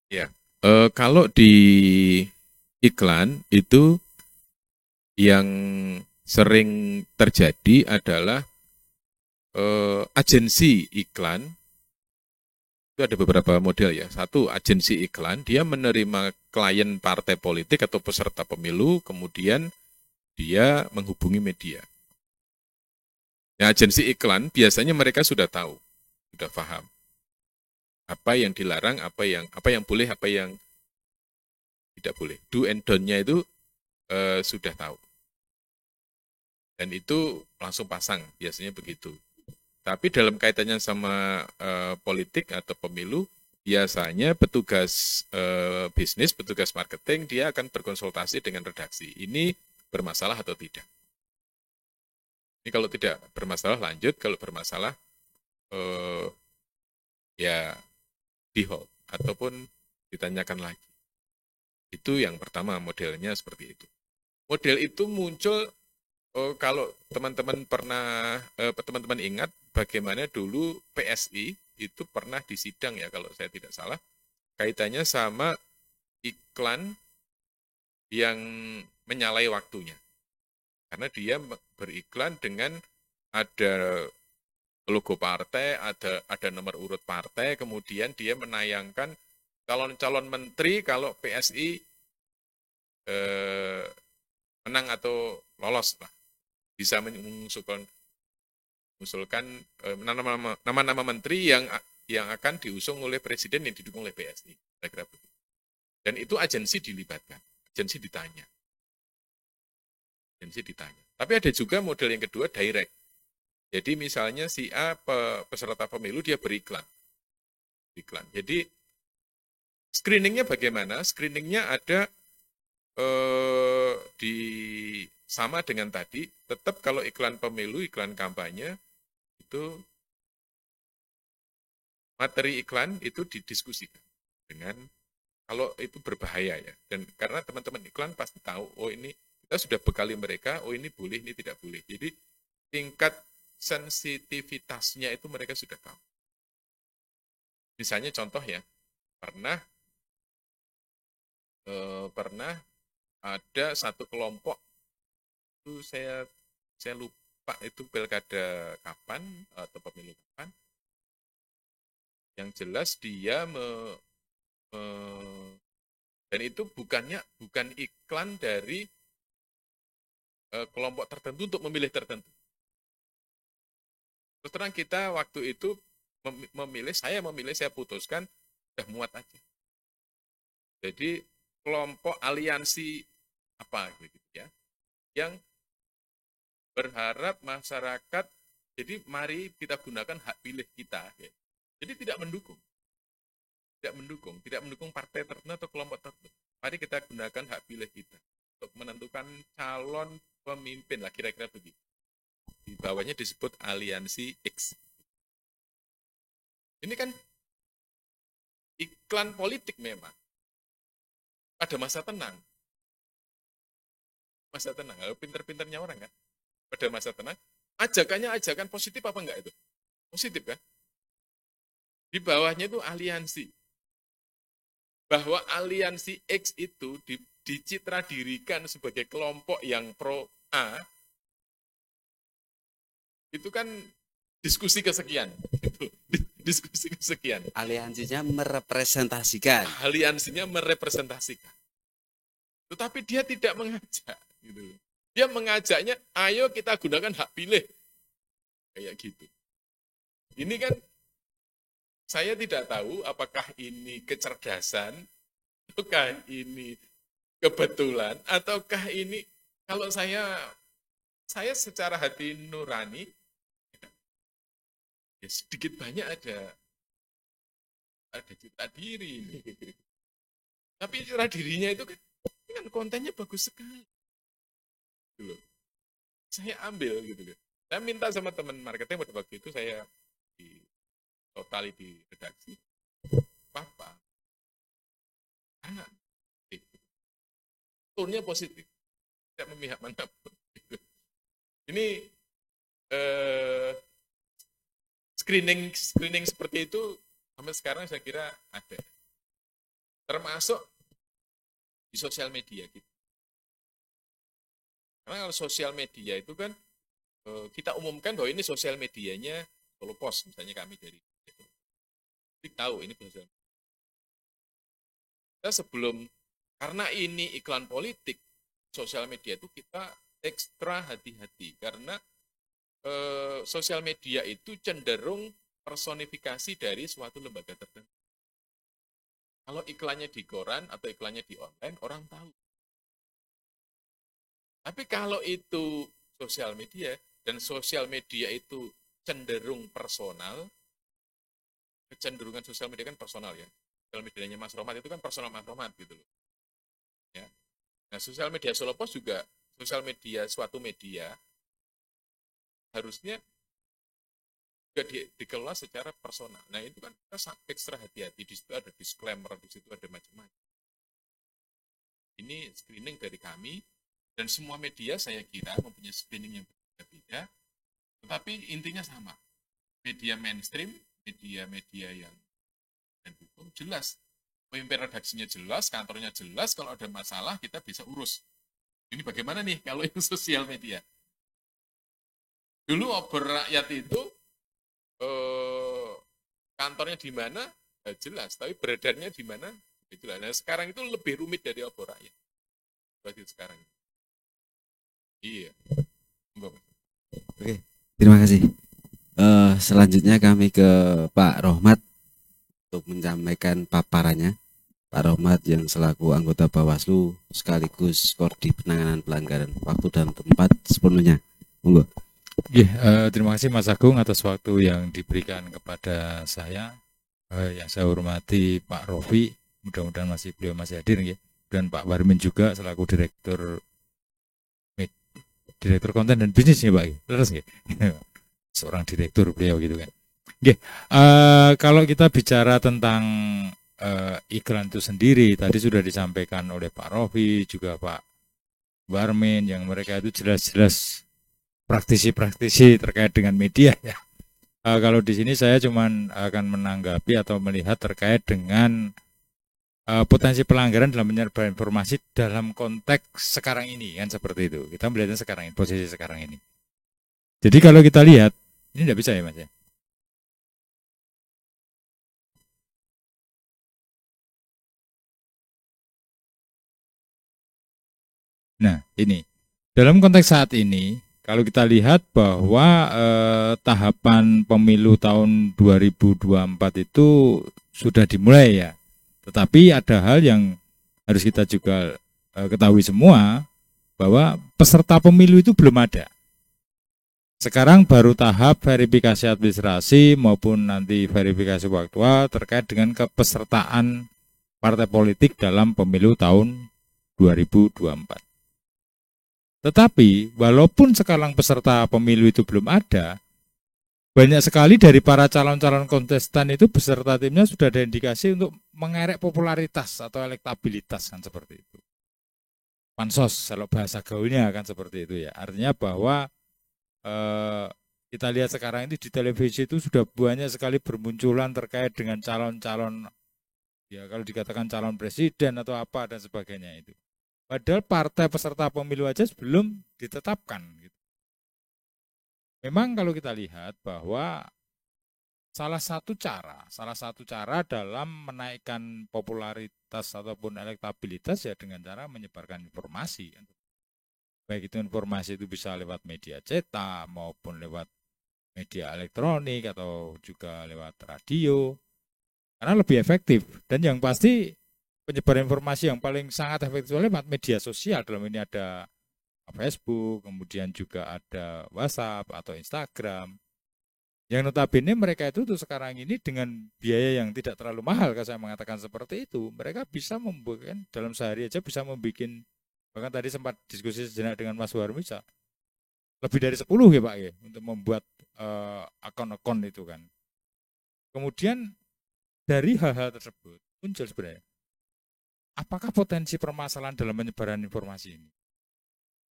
Ya, kalau di iklan itu yang sering terjadi adalah agensi iklan. Itu ada beberapa model ya. Satu, agensi iklan, dia menerima klien partai politik atau peserta pemilu, kemudian dia menghubungi media. Nah, agensi iklan biasanya mereka sudah tahu, sudah paham. Apa yang dilarang, apa yang boleh, apa yang tidak boleh. Do and don't-nya itu sudah tahu. Dan itu langsung pasang, biasanya begitu. Tapi dalam kaitannya sama politik atau pemilu, biasanya petugas bisnis, petugas marketing, dia akan berkonsultasi dengan redaksi. Ini bermasalah atau tidak? Ini kalau tidak bermasalah lanjut, kalau bermasalah ya di hold ataupun ditanyakan lagi. Itu yang pertama, modelnya seperti itu. Model itu muncul kalau teman-teman teman-teman ingat bagaimana dulu PSI itu pernah disidang ya kalau saya tidak salah, kaitannya sama iklan yang menyalai waktunya. Karena dia beriklan dengan ada logo partai, ada nomor urut partai, kemudian dia menayangkan calon-calon menteri kalau PSI menang atau lolos lah, bisa mengusulkan nama-nama menteri yang akan diusung oleh presiden yang didukung oleh PSI. Kira-kira begitu. Dan itu agensi dilibatkan, agensi ditanya. Tapi ada juga model yang kedua, direct. Jadi misalnya si A peserta pemilu dia beriklan. Jadi screeningnya bagaimana? Screeningnya ada sama dengan tadi. Tetap kalau iklan pemilu, iklan kampanye itu materi iklan itu didiskusikan dengan kalau itu berbahaya ya. Dan karena teman-teman iklan pasti tahu, oh ini kita sudah bekali mereka, oh ini boleh, ini tidak boleh. Jadi tingkat sensitivitasnya itu mereka sudah tahu. Misalnya contoh ya, pernah ada satu kelompok itu saya lupa itu pilkada kapan atau pemilu kapan. Yang jelas dia dan itu bukan iklan dari kelompok tertentu untuk memilih tertentu. Terus terang kita waktu itu saya putuskan udah muat aja. Jadi kelompok aliansi apa gitu ya, yang berharap masyarakat, jadi mari kita gunakan hak pilih kita. Ya. Jadi tidak mendukung partai tertentu atau kelompok tertentu. Mari kita gunakan hak pilih kita untuk menentukan calon pemimpin lah, kira-kira begitu. Di bawahnya disebut aliansi X. Ini kan iklan politik memang. Pada masa tenang. Pinter-pinternya orang kan. Pada masa tenang, ajakan positif apa enggak itu? Positif kan? Di bawahnya itu aliansi. Bahwa aliansi X itu dicitra dirikan sebagai kelompok yang pro A, itu kan diskusi kesekian. Diskusi kesekian. Aliansinya merepresentasikan. Tetapi dia tidak mengajak. Gitu. Dia mengajaknya, ayo kita gunakan hak pilih. Kayak gitu. Ini kan, saya tidak tahu apakah ini kecerdasan, ataukah ini kebetulan, ataukah ini, kalau saya secara hati nurani, ya sedikit banyak ada citra diri. Tapi citra dirinya itu kan kontennya bagus sekali. Gitu. Saya ambil gitu. Saya minta sama teman marketing pada waktu itu, saya totali di redaksi. Papa, tone-nya positif. Tidak memihak manapun. Gitu. Ini screening seperti itu sampai sekarang saya kira ada. Termasuk di sosial media gitu. Karena kalau sosial media itu kan kita umumkan bahwa ini sosial medianya Solo Pos, misalnya kami dari itu. Kita tahu ini sosial. Kita sebelum, karena ini iklan politik, sosial media itu kita ekstra hati-hati karena sosial media itu cenderung personifikasi dari suatu lembaga tertentu. Kalau iklannya di koran atau iklannya di online, orang tahu. Tapi kalau itu sosial media, dan sosial media itu cenderung personal, kecenderungan sosial media kan personal ya. Sosial medianya Mas Rohmat itu kan personal Mas Rohmat gitu loh. Ya. Nah, sosial media Solo Pos juga sosial media suatu media harusnya juga dikelola secara personal. Nah, itu kan kita ekstra hati-hati. Di situ ada disclaimer, di situ ada macam-macam. Ini screening dari kami, dan semua media saya kira mempunyai screening yang berbeda-beda, tetapi intinya sama. Media mainstream, media-media yang dan hukum jelas. Pemimpin redaksinya jelas, kantornya jelas, kalau ada masalah kita bisa urus. Ini bagaimana nih kalau itu sosial media? Dulu Obor Rakyat itu kantornya di mana? Jelas, tapi beredarnya di mana? Jelas. Nah, sekarang itu lebih rumit dari Obor Rakyat. Berarti sekarang. Iya. Oke, terima kasih. Selanjutnya kami ke Pak Rohmat untuk menyampaikan paparannya. Pak Rohmat yang selaku anggota Bawaslu sekaligus Koordinator Penanganan Pelanggaran, waktu dan tempat sepenuhnya. Monggo. Terima kasih Mas Agung atas waktu yang diberikan kepada saya. Yang saya hormati Pak Rofi, mudah-mudahan beliau masih hadir ya. Dan Pak Warmin juga selaku Direktur Konten dan Bisnis ya Pak. Terus ya. Seorang direktur beliau gitu kan. Kalau kita bicara tentang iklan itu sendiri, tadi sudah disampaikan oleh Pak Rofi juga Pak Warmin, yang mereka itu jelas-jelas praktisi-praktisi terkait dengan media ya. Kalau di sini saya cuman akan menanggapi atau melihat terkait dengan potensi pelanggaran dalam menyebar informasi dalam konteks sekarang ini kan, seperti itu. Kita melihatnya sekarang ini, posisi sekarang ini. Jadi kalau kita lihat, ini tidak bisa ya Mas ya. Nah, ini dalam konteks saat ini, kalau kita lihat bahwa tahapan pemilu tahun 2024 itu sudah dimulai ya. Tetapi ada hal yang harus kita juga ketahui semua, bahwa peserta pemilu itu belum ada. Sekarang baru tahap verifikasi administrasi maupun nanti verifikasi faktual terkait dengan kepesertaan partai politik dalam pemilu tahun 2024. Tetapi walaupun sekarang peserta pemilu itu belum ada, banyak sekali dari para calon-calon kontestan itu beserta timnya sudah ada indikasi untuk mengerek popularitas atau elektabilitas kan, seperti itu. Pansos kalau bahasa gaulnya kan seperti itu ya. Artinya bahwa kita lihat sekarang ini di televisi itu sudah banyak sekali bermunculan terkait dengan calon-calon, ya kalau dikatakan calon presiden atau apa dan sebagainya itu. Padahal partai peserta pemilu aja belum ditetapkan. Memang kalau kita lihat bahwa salah satu cara dalam menaikkan popularitas ataupun elektabilitas ya dengan cara menyebarkan informasi. Baik itu informasi itu bisa lewat media cetak maupun lewat media elektronik atau juga lewat radio. Karena lebih efektif, dan yang pasti penyebaran informasi yang paling sangat efektif lewat media sosial. Dalam ini ada Facebook, kemudian juga ada WhatsApp atau Instagram. Yang notabene mereka itu tuh sekarang ini dengan biaya yang tidak terlalu mahal, kalau saya mengatakan seperti itu, mereka bisa membuat dalam sehari aja bisa membuat, bahkan tadi sempat diskusi sejenak dengan Mas Warmi, lebih dari 10 ya Pak ya, untuk membuat akun-akun itu kan. Kemudian dari hal-hal tersebut muncul sebenarnya, apakah potensi permasalahan dalam penyebaran informasi ini?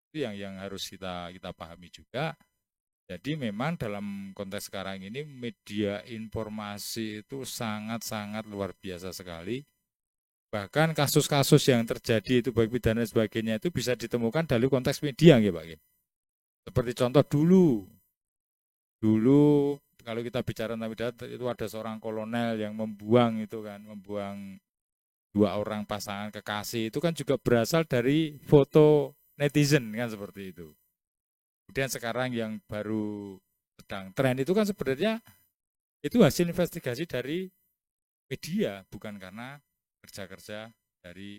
Itu yang harus kita pahami juga. Jadi memang dalam konteks sekarang ini media informasi itu sangat-sangat luar biasa sekali. Bahkan kasus-kasus yang terjadi itu baik pidana dan sebagainya itu bisa ditemukan dari konteks media ya Pak. Seperti contoh dulu kalau kita bicara tentang pidana itu ada seorang kolonel yang membuang 2 orang pasangan kekasih, itu kan juga berasal dari foto netizen kan, seperti itu. Kemudian sekarang yang baru sedang tren itu kan sebenarnya itu hasil investigasi dari media, bukan karena kerja-kerja dari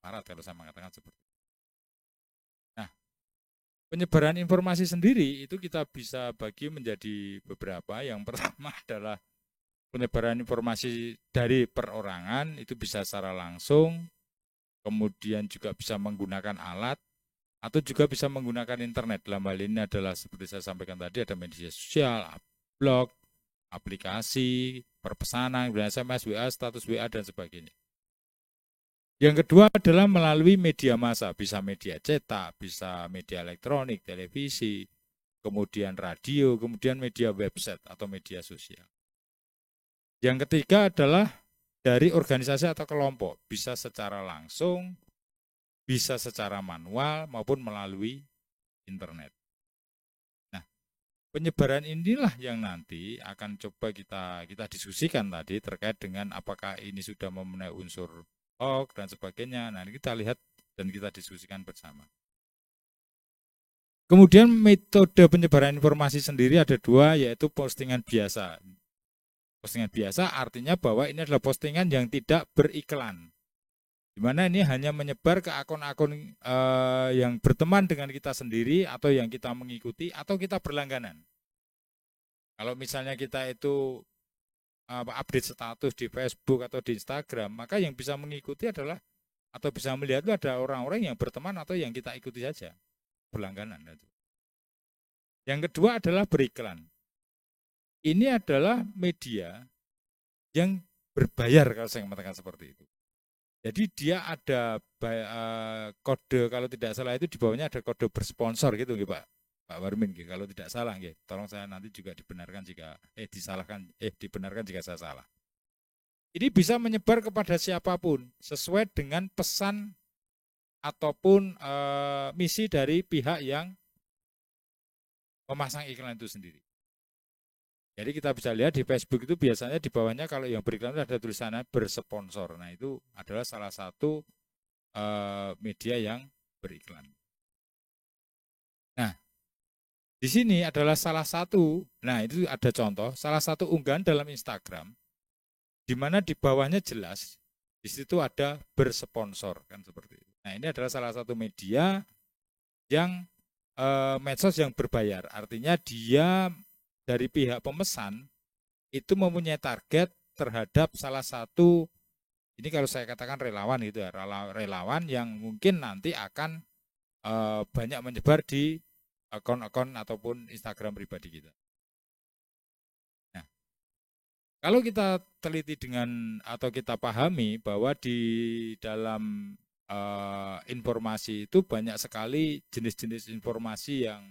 aparat kalau saya mengatakan seperti itu. Nah, penyebaran informasi sendiri itu kita bisa bagi menjadi beberapa. Yang pertama adalah penyebaran informasi dari perorangan, itu bisa secara langsung, kemudian juga bisa menggunakan alat, atau juga bisa menggunakan internet. Dalam hal ini adalah seperti saya sampaikan tadi, ada media sosial, blog, aplikasi, perpesanan, SMS, WA, status WA, dan sebagainya. Yang kedua adalah melalui media massa, bisa media cetak, bisa media elektronik, televisi, kemudian radio, kemudian media website atau media sosial. Yang ketiga adalah dari organisasi atau kelompok, bisa secara langsung, bisa secara manual maupun melalui internet. Nah, penyebaran inilah yang nanti akan coba kita diskusikan tadi terkait dengan apakah ini sudah memenuhi unsur hoax dan sebagainya. Nah, kita lihat dan kita diskusikan bersama. Kemudian metode penyebaran informasi sendiri ada dua, yaitu postingan biasa. Postingan biasa artinya bahwa ini adalah postingan yang tidak beriklan, di mana ini hanya menyebar ke akun-akun yang berteman dengan kita sendiri atau yang kita mengikuti atau kita berlangganan. Kalau misalnya kita itu update status di Facebook atau di Instagram, maka yang bisa mengikuti adalah atau bisa melihat itu ada orang-orang yang berteman atau yang kita ikuti saja, berlangganan. Yang kedua adalah beriklan. Ini adalah media yang berbayar kalau saya mengatakan seperti itu. Jadi dia ada kode, kalau tidak salah itu di bawahnya ada kode bersponsor gitu Pak Warmin, kalau tidak salah, tolong saya nanti juga dibenarkan jika dibenarkan jika saya salah. Ini bisa menyebar kepada siapapun sesuai dengan pesan ataupun misi dari pihak yang memasang iklan itu sendiri. Jadi kita bisa lihat di Facebook itu biasanya di bawahnya kalau yang beriklan itu ada tulisannya bersponsor. Nah, itu adalah salah satu media yang beriklan. Nah, di sini adalah salah satu, nah itu ada contoh, salah satu unggahan dalam Instagram, di mana di bawahnya jelas, di situ ada bersponsor, kan seperti itu. Nah, ini adalah salah satu media yang medsos yang berbayar, artinya dia dari pihak pemesan itu mempunyai target terhadap salah satu, ini kalau saya katakan relawan gitu ya, relawan yang mungkin nanti akan banyak menyebar di akun-akun ataupun Instagram pribadi kita. Nah, kalau kita teliti dengan atau kita pahami bahwa di dalam informasi itu banyak sekali jenis-jenis informasi yang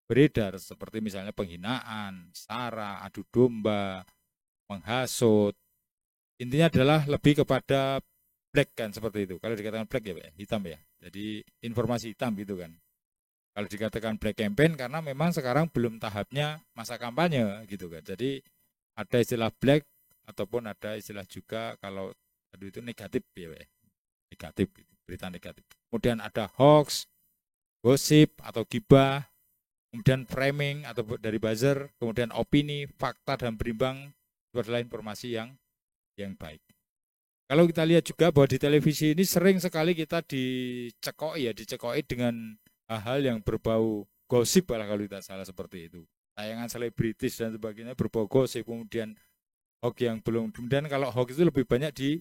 beredar, seperti misalnya penghinaan, sara, adu domba, menghasut. Intinya adalah lebih kepada black kan seperti itu. Kalau dikatakan black ya Pak, hitam ya. Jadi informasi hitam gitu kan. Kalau dikatakan black campaign karena memang sekarang belum tahapnya masa kampanye gitu kan. Jadi ada istilah black ataupun ada istilah juga kalau itu negatif ya Pak. Negatif, berita negatif. Kemudian ada hoax, gosip atau gibah, kemudian framing atau dari buzzer, kemudian opini, fakta dan berimbang, itu adalah informasi yang baik. Kalau kita lihat juga bahwa di televisi ini sering sekali kita dicekoi dengan hal-hal yang berbau gosip kalau tidak salah seperti itu. Tayangan selebritis dan sebagainya berbau gosip, kemudian hoax yang belum. Kemudian kalau hoax itu lebih banyak di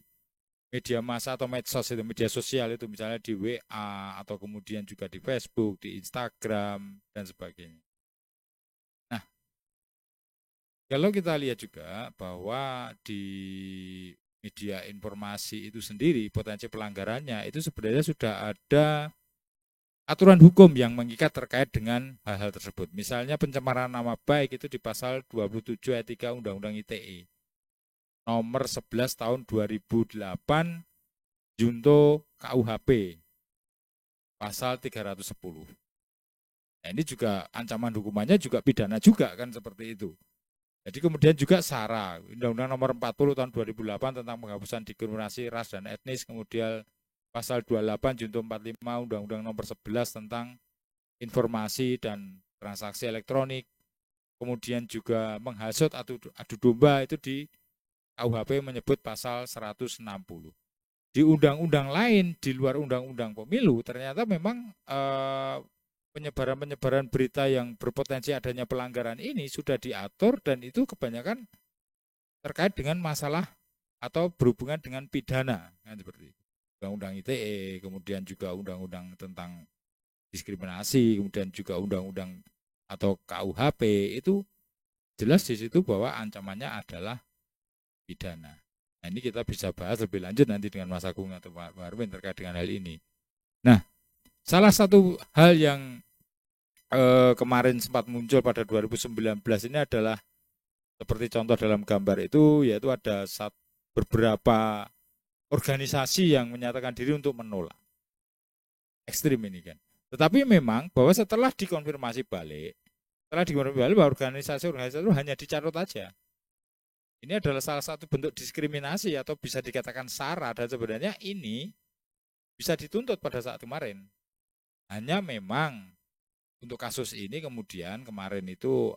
media massa atau medsos itu, media sosial itu, misalnya di WA atau kemudian juga di Facebook, di Instagram dan sebagainya. Nah, kalau kita lihat juga bahwa di media informasi itu sendiri potensi pelanggarannya itu sebenarnya sudah ada aturan hukum yang mengikat terkait dengan hal-hal tersebut. Misalnya pencemaran nama baik itu di pasal 27 ayat 3 Undang-Undang ITE. Nomor 11 tahun 2008 Junto KUHP pasal 310. Nah, ini juga ancaman hukumannya juga pidana juga kan seperti itu. Jadi kemudian juga SARA, Undang-Undang nomor 40 tahun 2008 tentang penghapusan diskriminasi ras dan etnis, kemudian pasal 28 Junto 45 Undang-Undang nomor 11 tentang informasi dan transaksi elektronik, kemudian juga menghasut adu domba itu di KUHP menyebut pasal 160. di undang-undang lain di luar undang-undang pemilu ternyata memang penyebaran berita yang berpotensi adanya pelanggaran ini sudah diatur dan itu kebanyakan terkait dengan masalah atau berhubungan dengan pidana kan seperti itu. Undang-undang ITE, kemudian juga undang-undang tentang diskriminasi, kemudian juga undang-undang atau KUHP itu jelas di situ bahwa ancamannya adalah pidana. Nah, ini kita bisa bahas lebih lanjut nanti dengan Mas Agung atau Pak Marwin terkait dengan hal ini. Nah, salah satu hal yang kemarin sempat muncul pada 2019 ini adalah seperti contoh dalam gambar itu, yaitu ada beberapa organisasi yang menyatakan diri untuk menolak. Ekstrim ini kan. Tetapi memang bahwa setelah dikonfirmasi balik bahwa organisasi itu hanya dicarut aja. Ini adalah salah satu bentuk diskriminasi atau bisa dikatakan SARA dan sebenarnya ini bisa dituntut pada saat kemarin. Hanya memang untuk kasus ini kemudian kemarin itu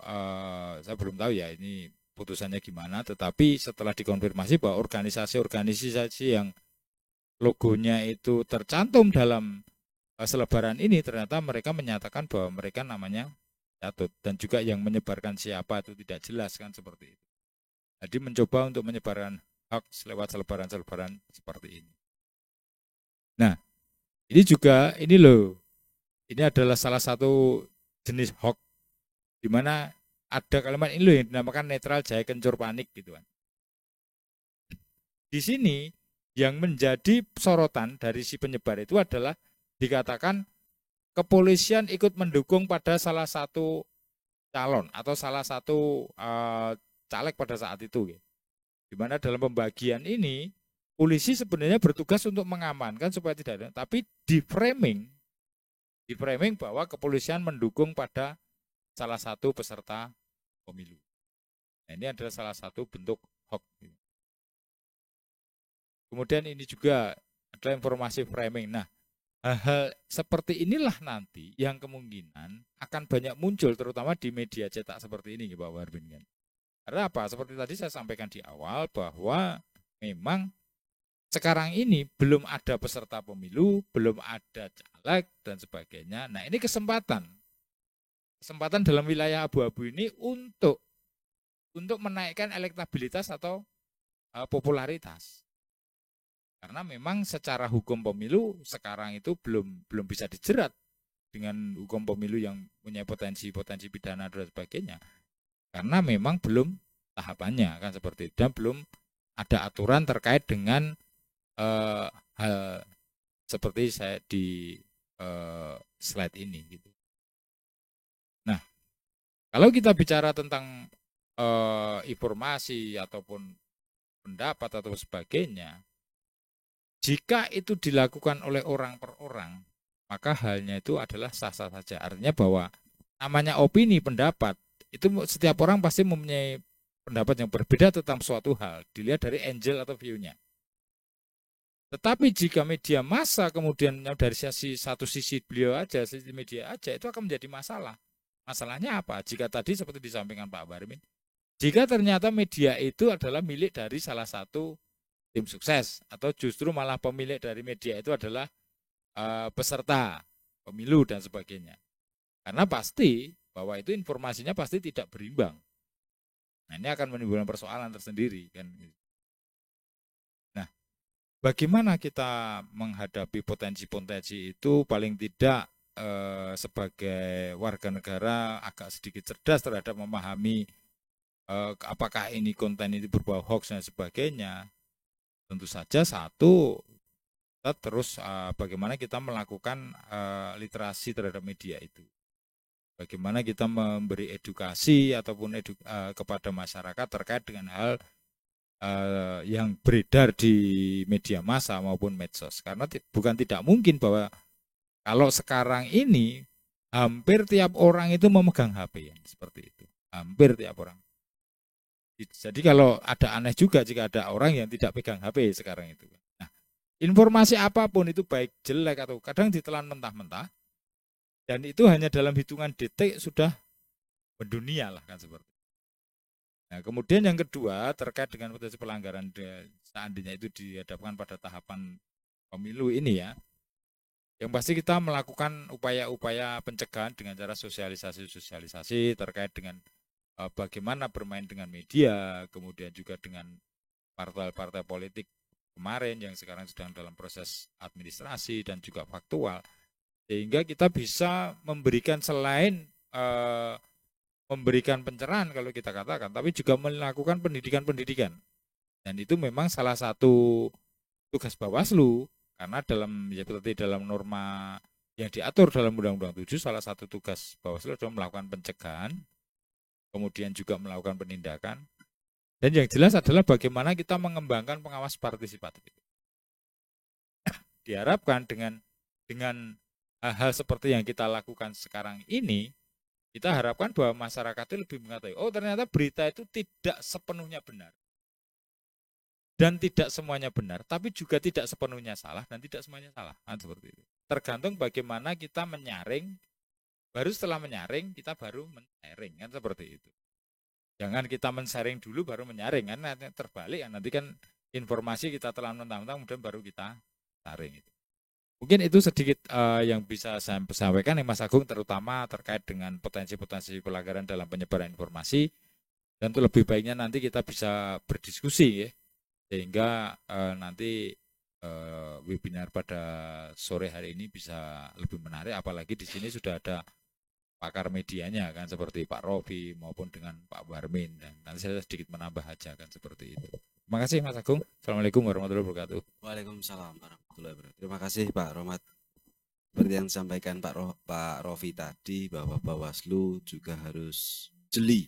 saya belum tahu ya ini putusannya gimana, tetapi setelah dikonfirmasi bahwa organisasi yang logonya itu tercantum dalam selebaran ini ternyata mereka menyatakan bahwa mereka namanya catut dan juga yang menyebarkan siapa itu tidak jelas kan seperti itu. Jadi mencoba untuk menyebarkan hoax lewat selebaran-selebaran seperti ini. Nah, ini juga ini adalah salah satu jenis hoax di mana ada kalimat ini yang dinamakan netral jaya kencur panik gitu kan. Di sini yang menjadi sorotan dari si penyebar itu adalah dikatakan kepolisian ikut mendukung pada salah satu calon atau salah satu caleg pada saat itu. Di mana dalam pembagian ini polisi sebenarnya bertugas untuk mengamankan supaya tidak ada, tapi di framing bahwa kepolisian mendukung pada salah satu peserta pemilu. Nah, ini adalah salah satu bentuk hoax. Kemudian ini juga adalah informasi framing. Nah, hal seperti inilah nanti yang kemungkinan akan banyak muncul terutama di media cetak seperti ini Pak Warbin kan. Karena apa? Seperti tadi saya sampaikan di awal bahwa memang sekarang ini belum ada peserta pemilu, belum ada caleg dan sebagainya. Nah, ini kesempatan dalam wilayah abu-abu ini untuk menaikkan elektabilitas atau popularitas. Karena memang secara hukum pemilu sekarang itu belum bisa dijerat dengan hukum pemilu yang punya potensi pidana dan sebagainya. Karena memang belum tahapannya kan seperti itu dan belum ada aturan terkait dengan hal seperti saya di slide ini gitu. Nah, kalau kita bicara tentang informasi ataupun pendapat atau sebagainya, jika itu dilakukan oleh orang per orang, maka halnya itu adalah sah-sah saja. Artinya bahwa namanya opini, pendapat, itu setiap orang pasti mempunyai pendapat yang berbeda tentang suatu hal, dilihat dari angle atau view-nya. Tetapi jika media massa kemudian dari satu sisi beliau aja, sisi media aja, itu akan menjadi masalah. Masalahnya apa? Jika tadi seperti disampaikan Pak Barmin, jika ternyata media itu adalah milik dari salah satu tim sukses, atau justru malah pemilik dari media itu adalah peserta pemilu dan sebagainya. Karena pasti bahwa itu informasinya pasti tidak berimbang. Nah, ini akan menimbulkan persoalan tersendiri kan. Nah, bagaimana kita menghadapi potensi-potensi itu paling tidak sebagai warga negara agak sedikit cerdas terhadap memahami apakah ini konten itu berbau hoax dan sebagainya. Tentu saja satu, kita terus bagaimana kita melakukan literasi terhadap media itu. Bagaimana kita memberi edukasi ataupun kepada masyarakat terkait dengan hal yang beredar di media massa maupun medsos. Karena bukan tidak mungkin bahwa kalau sekarang ini hampir tiap orang itu memegang HP ya, seperti itu. Hampir tiap orang. Jadi kalau ada aneh juga jika ada orang yang tidak pegang HP sekarang itu. Nah, informasi apapun itu baik jelek atau kadang ditelan mentah-mentah dan itu hanya dalam hitungan detik sudah mendunia lah kan seperti itu. Nah, kemudian yang kedua terkait dengan potensi pelanggaran seandainya itu dihadapkan pada tahapan pemilu ini ya. Yang pasti kita melakukan upaya-upaya pencegahan dengan cara sosialisasi terkait dengan bagaimana bermain dengan media, kemudian juga dengan partai-partai politik kemarin yang sekarang sedang dalam proses administrasi dan juga faktual. Sehingga kita bisa memberikan selain memberikan pencerahan kalau kita katakan, tapi juga melakukan pendidikan-pendidikan. Dan itu memang salah satu tugas Bawaslu, karena dalam norma yang diatur dalam Undang-Undang 7, salah satu tugas Bawaslu adalah melakukan pencegahan, kemudian juga melakukan penindakan. Dan yang jelas adalah bagaimana kita mengembangkan pengawas partisipatif. Diharapkan dengan hal-hal seperti yang kita lakukan sekarang ini, kita harapkan bahwa masyarakat itu lebih mengetahui, oh ternyata berita itu tidak sepenuhnya benar. Dan tidak semuanya benar, tapi juga tidak sepenuhnya salah dan tidak semuanya salah. Nah, seperti itu. Tergantung bagaimana kita menyaring, baru setelah menyaring kita baru men-sharing, kan seperti itu. Jangan kita men-sharing dulu baru menyaring, kan nanti terbalik, kan nanti kan informasi kita telah mentang-mentang kemudian baru kita saring itu. Mungkin itu sedikit yang bisa saya sampaikan Mas Agung, terutama terkait dengan potensi-potensi pelanggaran dalam penyebaran informasi, dan itu lebih baiknya nanti kita bisa berdiskusi ya, sehingga nanti webinar pada sore hari ini bisa lebih menarik, apalagi di sini sudah ada pakar medianya kan, seperti Pak Rofi maupun dengan Pak Warmin, dan nanti saya sedikit menambah aja kan seperti itu. Terima kasih Mas Agung. Assalamualaikum warahmatullahi wabarakatuh. Waalaikumsalam warahmatullahi wabarakatuh. Terima kasih Pak Romat. Seperti yang disampaikan Pak Rofi tadi, bahwa Bawaslu juga harus jeli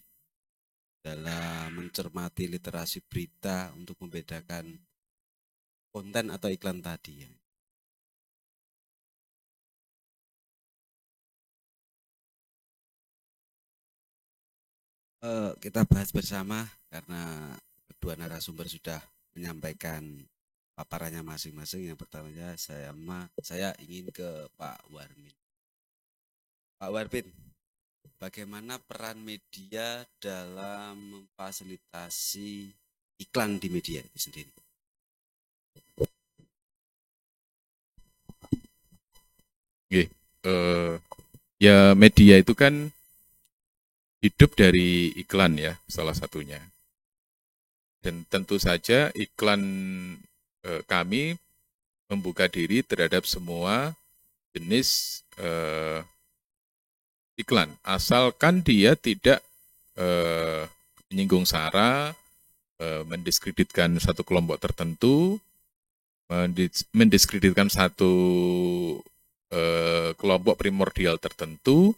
dalam mencermati literasi berita untuk membedakan konten atau iklan tadi. Kita bahas bersama karena kedua narasumber sudah menyampaikan paparannya masing-masing. Yang pertamanya saya ingin ke Pak Warmin. Pak Warmin, bagaimana peran media dalam memfasilitasi iklan di media itu sendiri? Ya media itu kan hidup dari iklan ya, salah satunya. Dan tentu saja iklan kami membuka diri terhadap semua jenis iklan, asalkan dia tidak menyinggung sara, mendiskreditkan satu kelompok tertentu, mendiskreditkan satu kelompok primordial tertentu,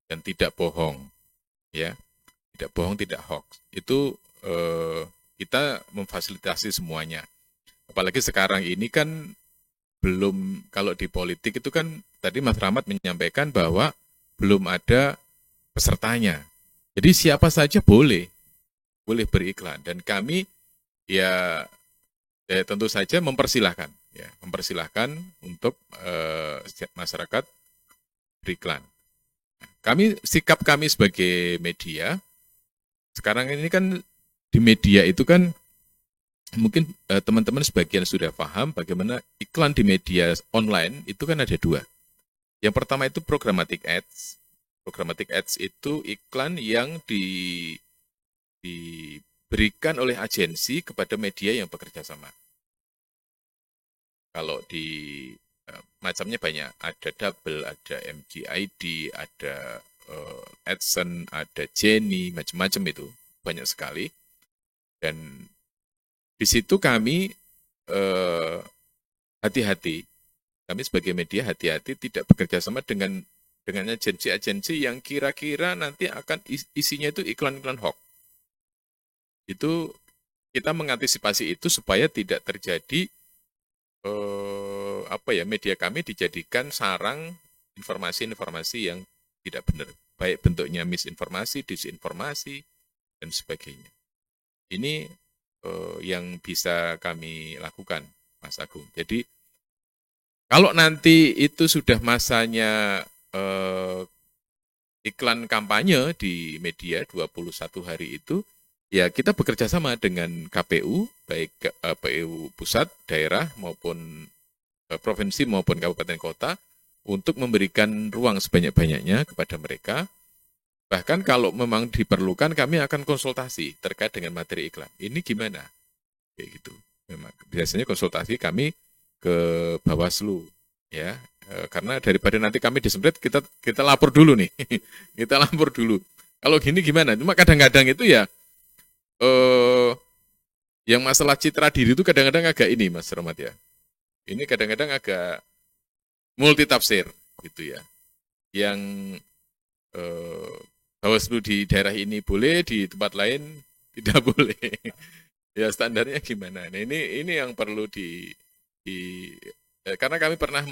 dan tidak bohong, ya, tidak bohong, tidak hoax. Itu kita memfasilitasi semuanya. Apalagi sekarang ini kan belum, kalau di politik itu kan tadi Mas Rahmat menyampaikan bahwa belum ada pesertanya. Jadi siapa saja boleh beriklan, dan kami ya tentu saja mempersilahkan untuk masyarakat beriklan. Sikap kami sebagai media sekarang ini kan, di media itu kan mungkin teman-teman sebagian sudah paham bagaimana iklan di media online itu kan ada dua. Yang pertama itu programmatic ads. Programmatic ads itu iklan yang diberikan oleh agensi kepada media yang bekerja sama. Kalau di macamnya banyak, ada Double, ada MGID, ada AdSense, ada Jenny, macam-macam itu, banyak sekali. Dan di situ kami hati-hati, kami sebagai media hati-hati tidak bekerja sama dengan agensi-agensi yang kira-kira nanti akan isinya itu iklan-iklan hoax. Itu kita mengantisipasi itu supaya tidak terjadi media kami dijadikan sarang informasi-informasi yang tidak benar, baik bentuknya misinformasi, disinformasi, dan sebagainya. Ini yang bisa kami lakukan, Mas Agung. Jadi kalau nanti itu sudah masanya iklan kampanye di media 21 hari itu, ya kita bekerja sama dengan KPU, baik KPU pusat, daerah maupun provinsi maupun kabupaten kota untuk memberikan ruang sebanyak-banyaknya kepada mereka. Bahkan kalau memang diperlukan kami akan konsultasi terkait dengan materi iklan. Ini gimana? Kayak gitu. Memang biasanya konsultasi kami ke Bawaslu ya. Karena daripada nanti kami disemprit, kita lapor dulu nih. Kita lapor dulu. Kalau gini gimana? Cuma kadang-kadang itu ya yang masalah citra diri itu kadang-kadang agak ini Mas Romat ya. Ini kadang-kadang agak multitafsir gitu ya. Yang Bawaslu di daerah ini boleh, di tempat lain tidak boleh. Ya standarnya gimana? Nah ini yang perlu karena kami pernah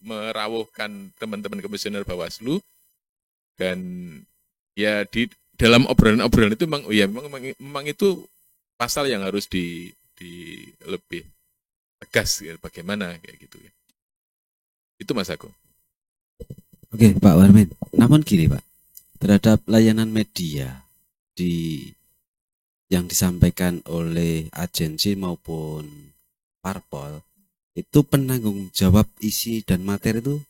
merawuhkan teman-teman komisioner Bawaslu dan ya di dalam obrolan-obrolan itu memang itu pasal yang harus di lebih tegas ya, bagaimana kayak gitu ya. Itu Mas Agung. Oke, Pak Warmin. Namun gini, Pak, terhadap layanan media yang disampaikan oleh agensi maupun parpol, itu penanggung jawab isi dan materi itu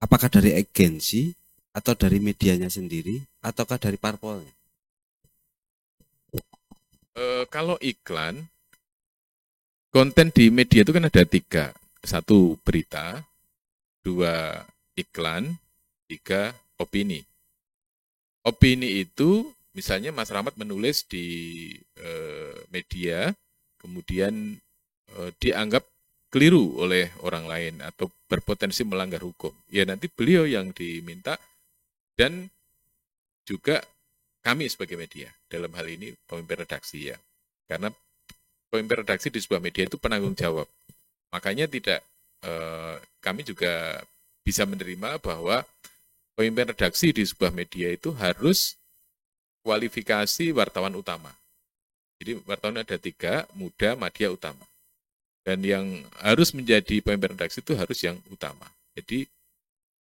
apakah dari agensi atau dari medianya sendiri ataukah dari parpolnya? Kalau iklan, konten di media itu kan ada 3. 1 berita, 2 iklan, 3 opini. Opini itu misalnya Mas Rahmat menulis di media, kemudian dianggap keliru oleh orang lain atau berpotensi melanggar hukum. Ya nanti beliau yang diminta dan juga kami sebagai media, dalam hal ini pemimpin redaksi ya. Karena pemimpin redaksi di sebuah media itu penanggung jawab. Makanya kami juga bisa menerima bahwa pemimpin redaksi di sebuah media itu harus kualifikasi wartawan utama. Jadi wartawan ada 3, muda, madya, utama. Dan yang harus menjadi pemimpin redaksi itu harus yang utama. Jadi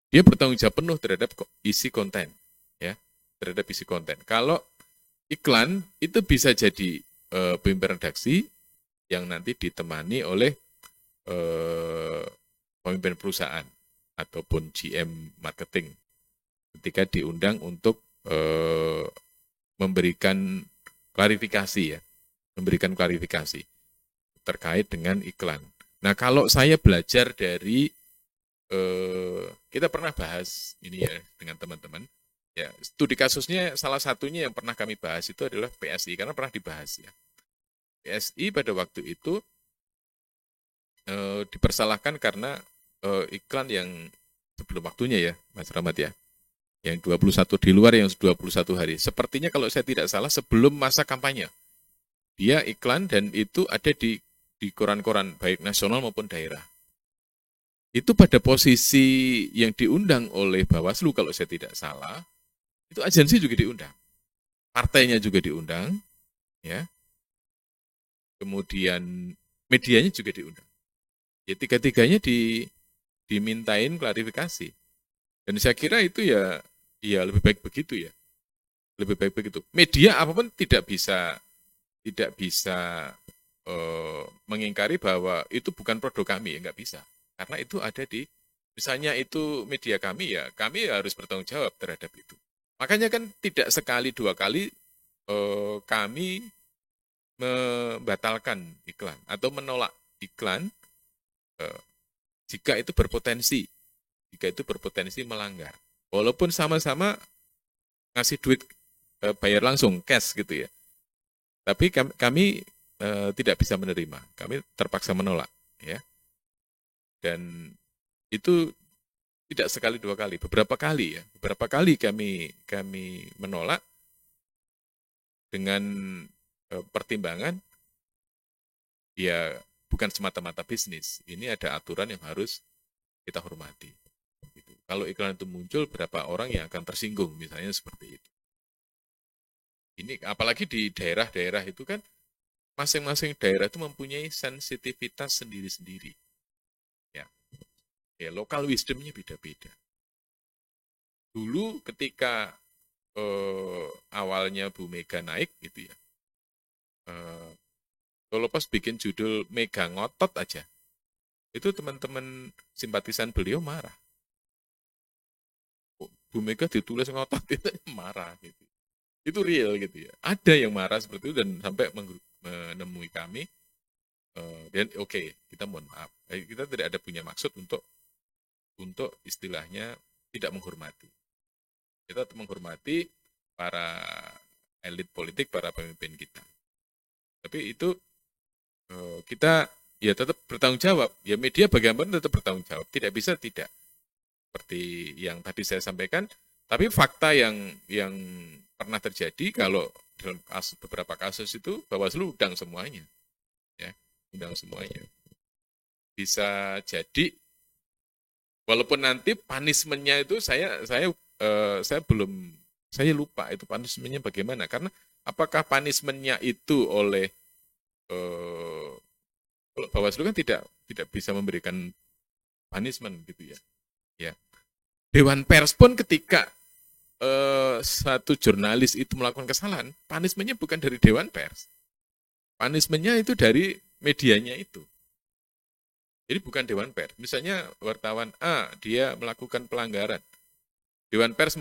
dia bertanggung jawab penuh terhadap isi konten, ya, terhadap isi konten. Kalau iklan itu bisa jadi pemimpin redaksi yang nanti ditemani oleh pemimpin perusahaan ataupun GM marketing ketika diundang untuk memberikan klarifikasi ya, memberikan klarifikasi terkait dengan iklan. Nah kalau saya belajar dari kita pernah bahas ini ya dengan teman-teman. Ya, studi kasusnya salah satunya yang pernah kami bahas itu adalah PSI karena pernah dibahas ya. PSI pada waktu itu dipersalahkan karena iklan yang sebelum waktunya ya, Mas Rahmat ya. Yang 21 di luar yang 21 hari. Sepertinya kalau saya tidak salah sebelum masa kampanye. Dia iklan dan itu ada di koran-koran baik nasional maupun daerah. Itu pada posisi yang diundang oleh Bawaslu kalau saya tidak salah, itu agensi juga diundang. Partainya juga diundang, ya. Kemudian medianya juga diundang. Ya tiga-tiganya dimintain klarifikasi. Dan saya kira itu ya lebih baik begitu ya. Lebih baik begitu. Media apapun tidak bisa mengingkari bahwa itu bukan produk kami, ya nggak bisa. Karena itu ada misalnya itu media kami ya, kami harus bertanggung jawab terhadap itu. Makanya kan tidak sekali 2 kali kami membatalkan iklan atau menolak iklan jika itu berpotensi melanggar. Walaupun sama-sama ngasih duit bayar langsung cash gitu ya. Tapi kami tidak bisa menerima. Kami terpaksa menolak ya. Dan itu tidak sekali 2 kali, beberapa kali ya. Beberapa kali kami menolak dengan pertimbangan ya bukan semata-mata bisnis. Ini ada aturan yang harus kita hormati. Gitu. Kalau iklan itu muncul, berapa orang yang akan tersinggung, misalnya seperti itu. Ini apalagi di daerah-daerah itu kan masing-masing daerah itu mempunyai sensitivitas sendiri-sendiri. Ya lokal wisdomnya beda-beda. Dulu ketika awalnya Bu Mega naik gitu ya, kalau pas bikin judul Mega ngotot aja, itu teman-teman simpatisan beliau marah. Bu Mega ditulis ngotot itu marah gitu. Itu real gitu ya. Ada yang marah seperti itu dan sampai menemui kami. Dan oke, kita mohon maaf. Kita tidak ada punya maksud untuk istilahnya tidak menghormati. Kita menghormati para elit politik, para pemimpin kita. Tapi itu kita ya tetap bertanggung jawab. Ya media bagaimana tetap bertanggung jawab. Tidak bisa tidak. Seperti yang tadi saya sampaikan. Tapi fakta yang pernah terjadi kalau dalam beberapa kasus itu Bawaslu undang semuanya. Ya, undang semuanya. Bisa jadi walaupun nanti punishment-nya itu saya lupa itu punishment-nya bagaimana, karena apakah punishment-nya itu oleh Bawaslu kan tidak bisa memberikan punishment gitu ya. Ya. Dewan Pers pun ketika satu jurnalis itu melakukan kesalahan, punishment-nya bukan dari Dewan Pers. Punishment-nya itu dari medianya itu. Jadi bukan Dewan Pers. Misalnya wartawan A, dia melakukan pelanggaran. Dewan Pers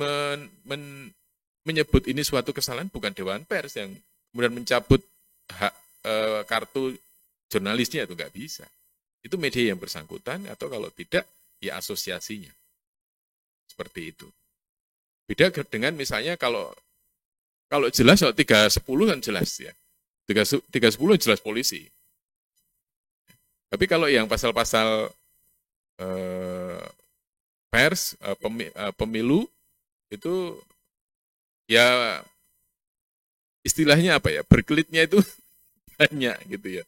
menyebut ini suatu kesalahan, bukan Dewan Pers yang kemudian mencabut hak kartu jurnalisnya, itu nggak bisa. Itu media yang bersangkutan, atau kalau tidak, ya asosiasinya. Seperti itu. Beda dengan misalnya kalau jelas, kalau 310 kan jelas ya. 310 jelas polisi. Tapi kalau yang pasal-pasal pers, pemilu, itu ya istilahnya apa ya, berkelitnya itu banyak gitu ya.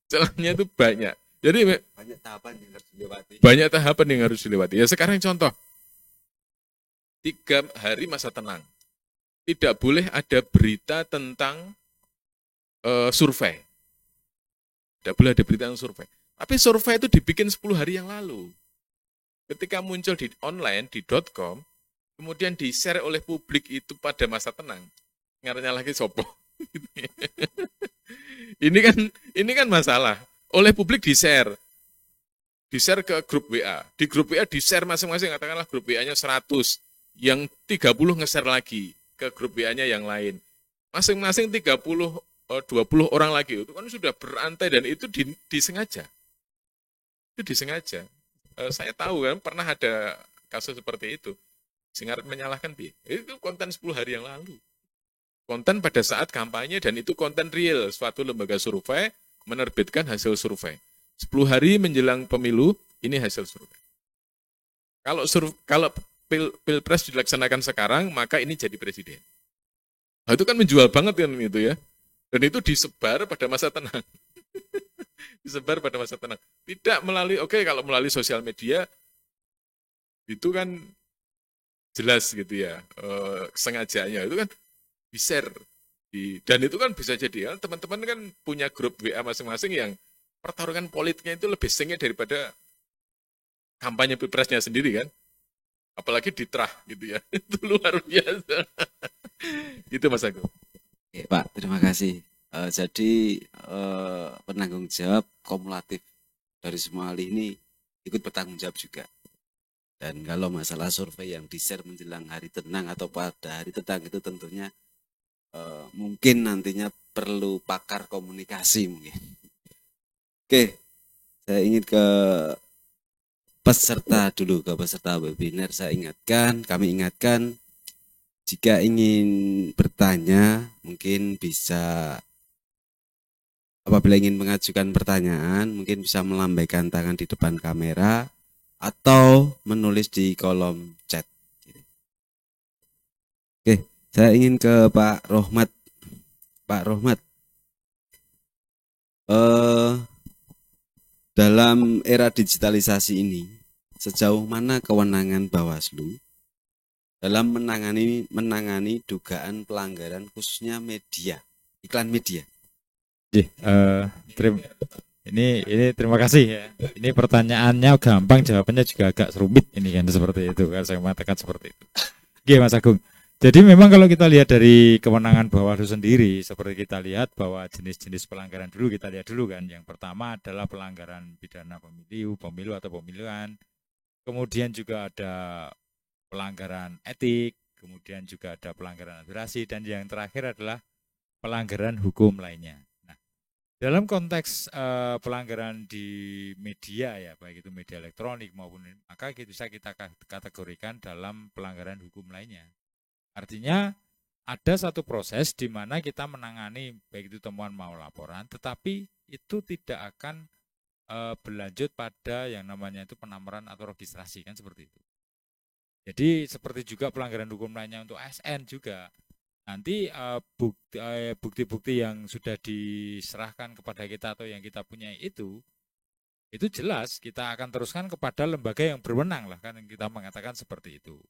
Celahnya itu banyak. Jadi banyak tahapan yang harus dilewati. Banyak tahapan yang harus dilewati. Ya sekarang contoh, 3 hari masa tenang. Tidak boleh ada berita tentang survei. Tidak boleh ada berita tentang survei. Tapi survei itu dibikin 10 hari yang lalu. Ketika muncul di online, di .com, kemudian di-share oleh publik itu pada masa tenang. Ngaranya lagi sopo. Ini kan masalah. Oleh publik di-share. Di-share ke grup WA. Di grup WA di-share masing-masing, katakanlah grup WA-nya 100. Yang 30 nge-share lagi ke grup WA-nya yang lain. Masing-masing 20 orang lagi. Itu kan sudah berantai dan itu disengaja. Itu disengaja. Saya tahu kan pernah ada kasus seperti itu. Sehingga menyalahkan itu konten 10 hari yang lalu. Konten pada saat kampanye dan itu konten real. Suatu lembaga survei menerbitkan hasil survei. 10 hari menjelang pemilu, ini hasil survei. Kalau Pilpres dilaksanakan sekarang, maka ini jadi presiden. Nah, itu kan menjual banget kan itu ya. Dan itu disebar pada masa tenang. Disebar pada masa tenang. Tidak melalui, kalau melalui sosial media, itu kan jelas gitu ya. Sengajanya itu kan di-share. Dan itu kan bisa jadi, teman-teman kan punya grup WA masing-masing yang pertarungan politiknya itu lebih sengit daripada kampanye Pilpresnya sendiri kan. Apalagi diterah gitu ya. Itu luar biasa. Itu Mas Agung. Oke, Pak, terima kasih. Jadi penanggung jawab kumulatif dari semua hal ini ikut bertanggung jawab juga. Dan kalau masalah survei yang di-share menjelang hari tenang atau pada hari tenang itu tentunya mungkin nantinya perlu pakar komunikasi mungkin. Oke, saya ingin ke peserta dulu, ke peserta webinar. Kami ingatkan, jika ingin bertanya, mungkin bisa, apabila ingin mengajukan pertanyaan, mungkin bisa melambaikan tangan di depan kamera, atau menulis di kolom chat. Oke, saya ingin ke Pak Rohmat. Pak Rohmat, dalam era digitalisasi ini, sejauh mana kewenangan Bawaslu dalam menangani dugaan pelanggaran khususnya media, iklan media? Ini terima kasih ya. Ini pertanyaannya gampang, jawabannya juga agak rumit ini kan, seperti itu kan, saya mengatakan seperti itu. Oke Mas Agung, Jadi memang kalau kita lihat dari kewenangan Bawaslu sendiri, seperti kita lihat bahwa jenis-jenis pelanggaran dulu kita lihat dulu kan. Yang pertama adalah pelanggaran pidana pemilu atau pemilihan. Kemudian juga ada pelanggaran etik, kemudian juga ada pelanggaran administrasi, dan yang terakhir adalah pelanggaran hukum lainnya. Nah, dalam konteks pelanggaran di media ya, baik itu media elektronik maupun maka bisa kita kategorikan dalam pelanggaran hukum lainnya. Artinya ada satu proses di mana kita menangani baik itu temuan mau laporan, tetapi itu tidak akan berlanjut pada yang namanya itu penamaran atau registrasi, kan seperti itu. Jadi seperti juga pelanggaran hukum lainnya untuk ASN juga. Nanti bukti-bukti yang sudah diserahkan kepada kita atau yang kita punya itu jelas kita akan teruskan kepada lembaga yang berwenang lah, kan kita mengatakan seperti itu.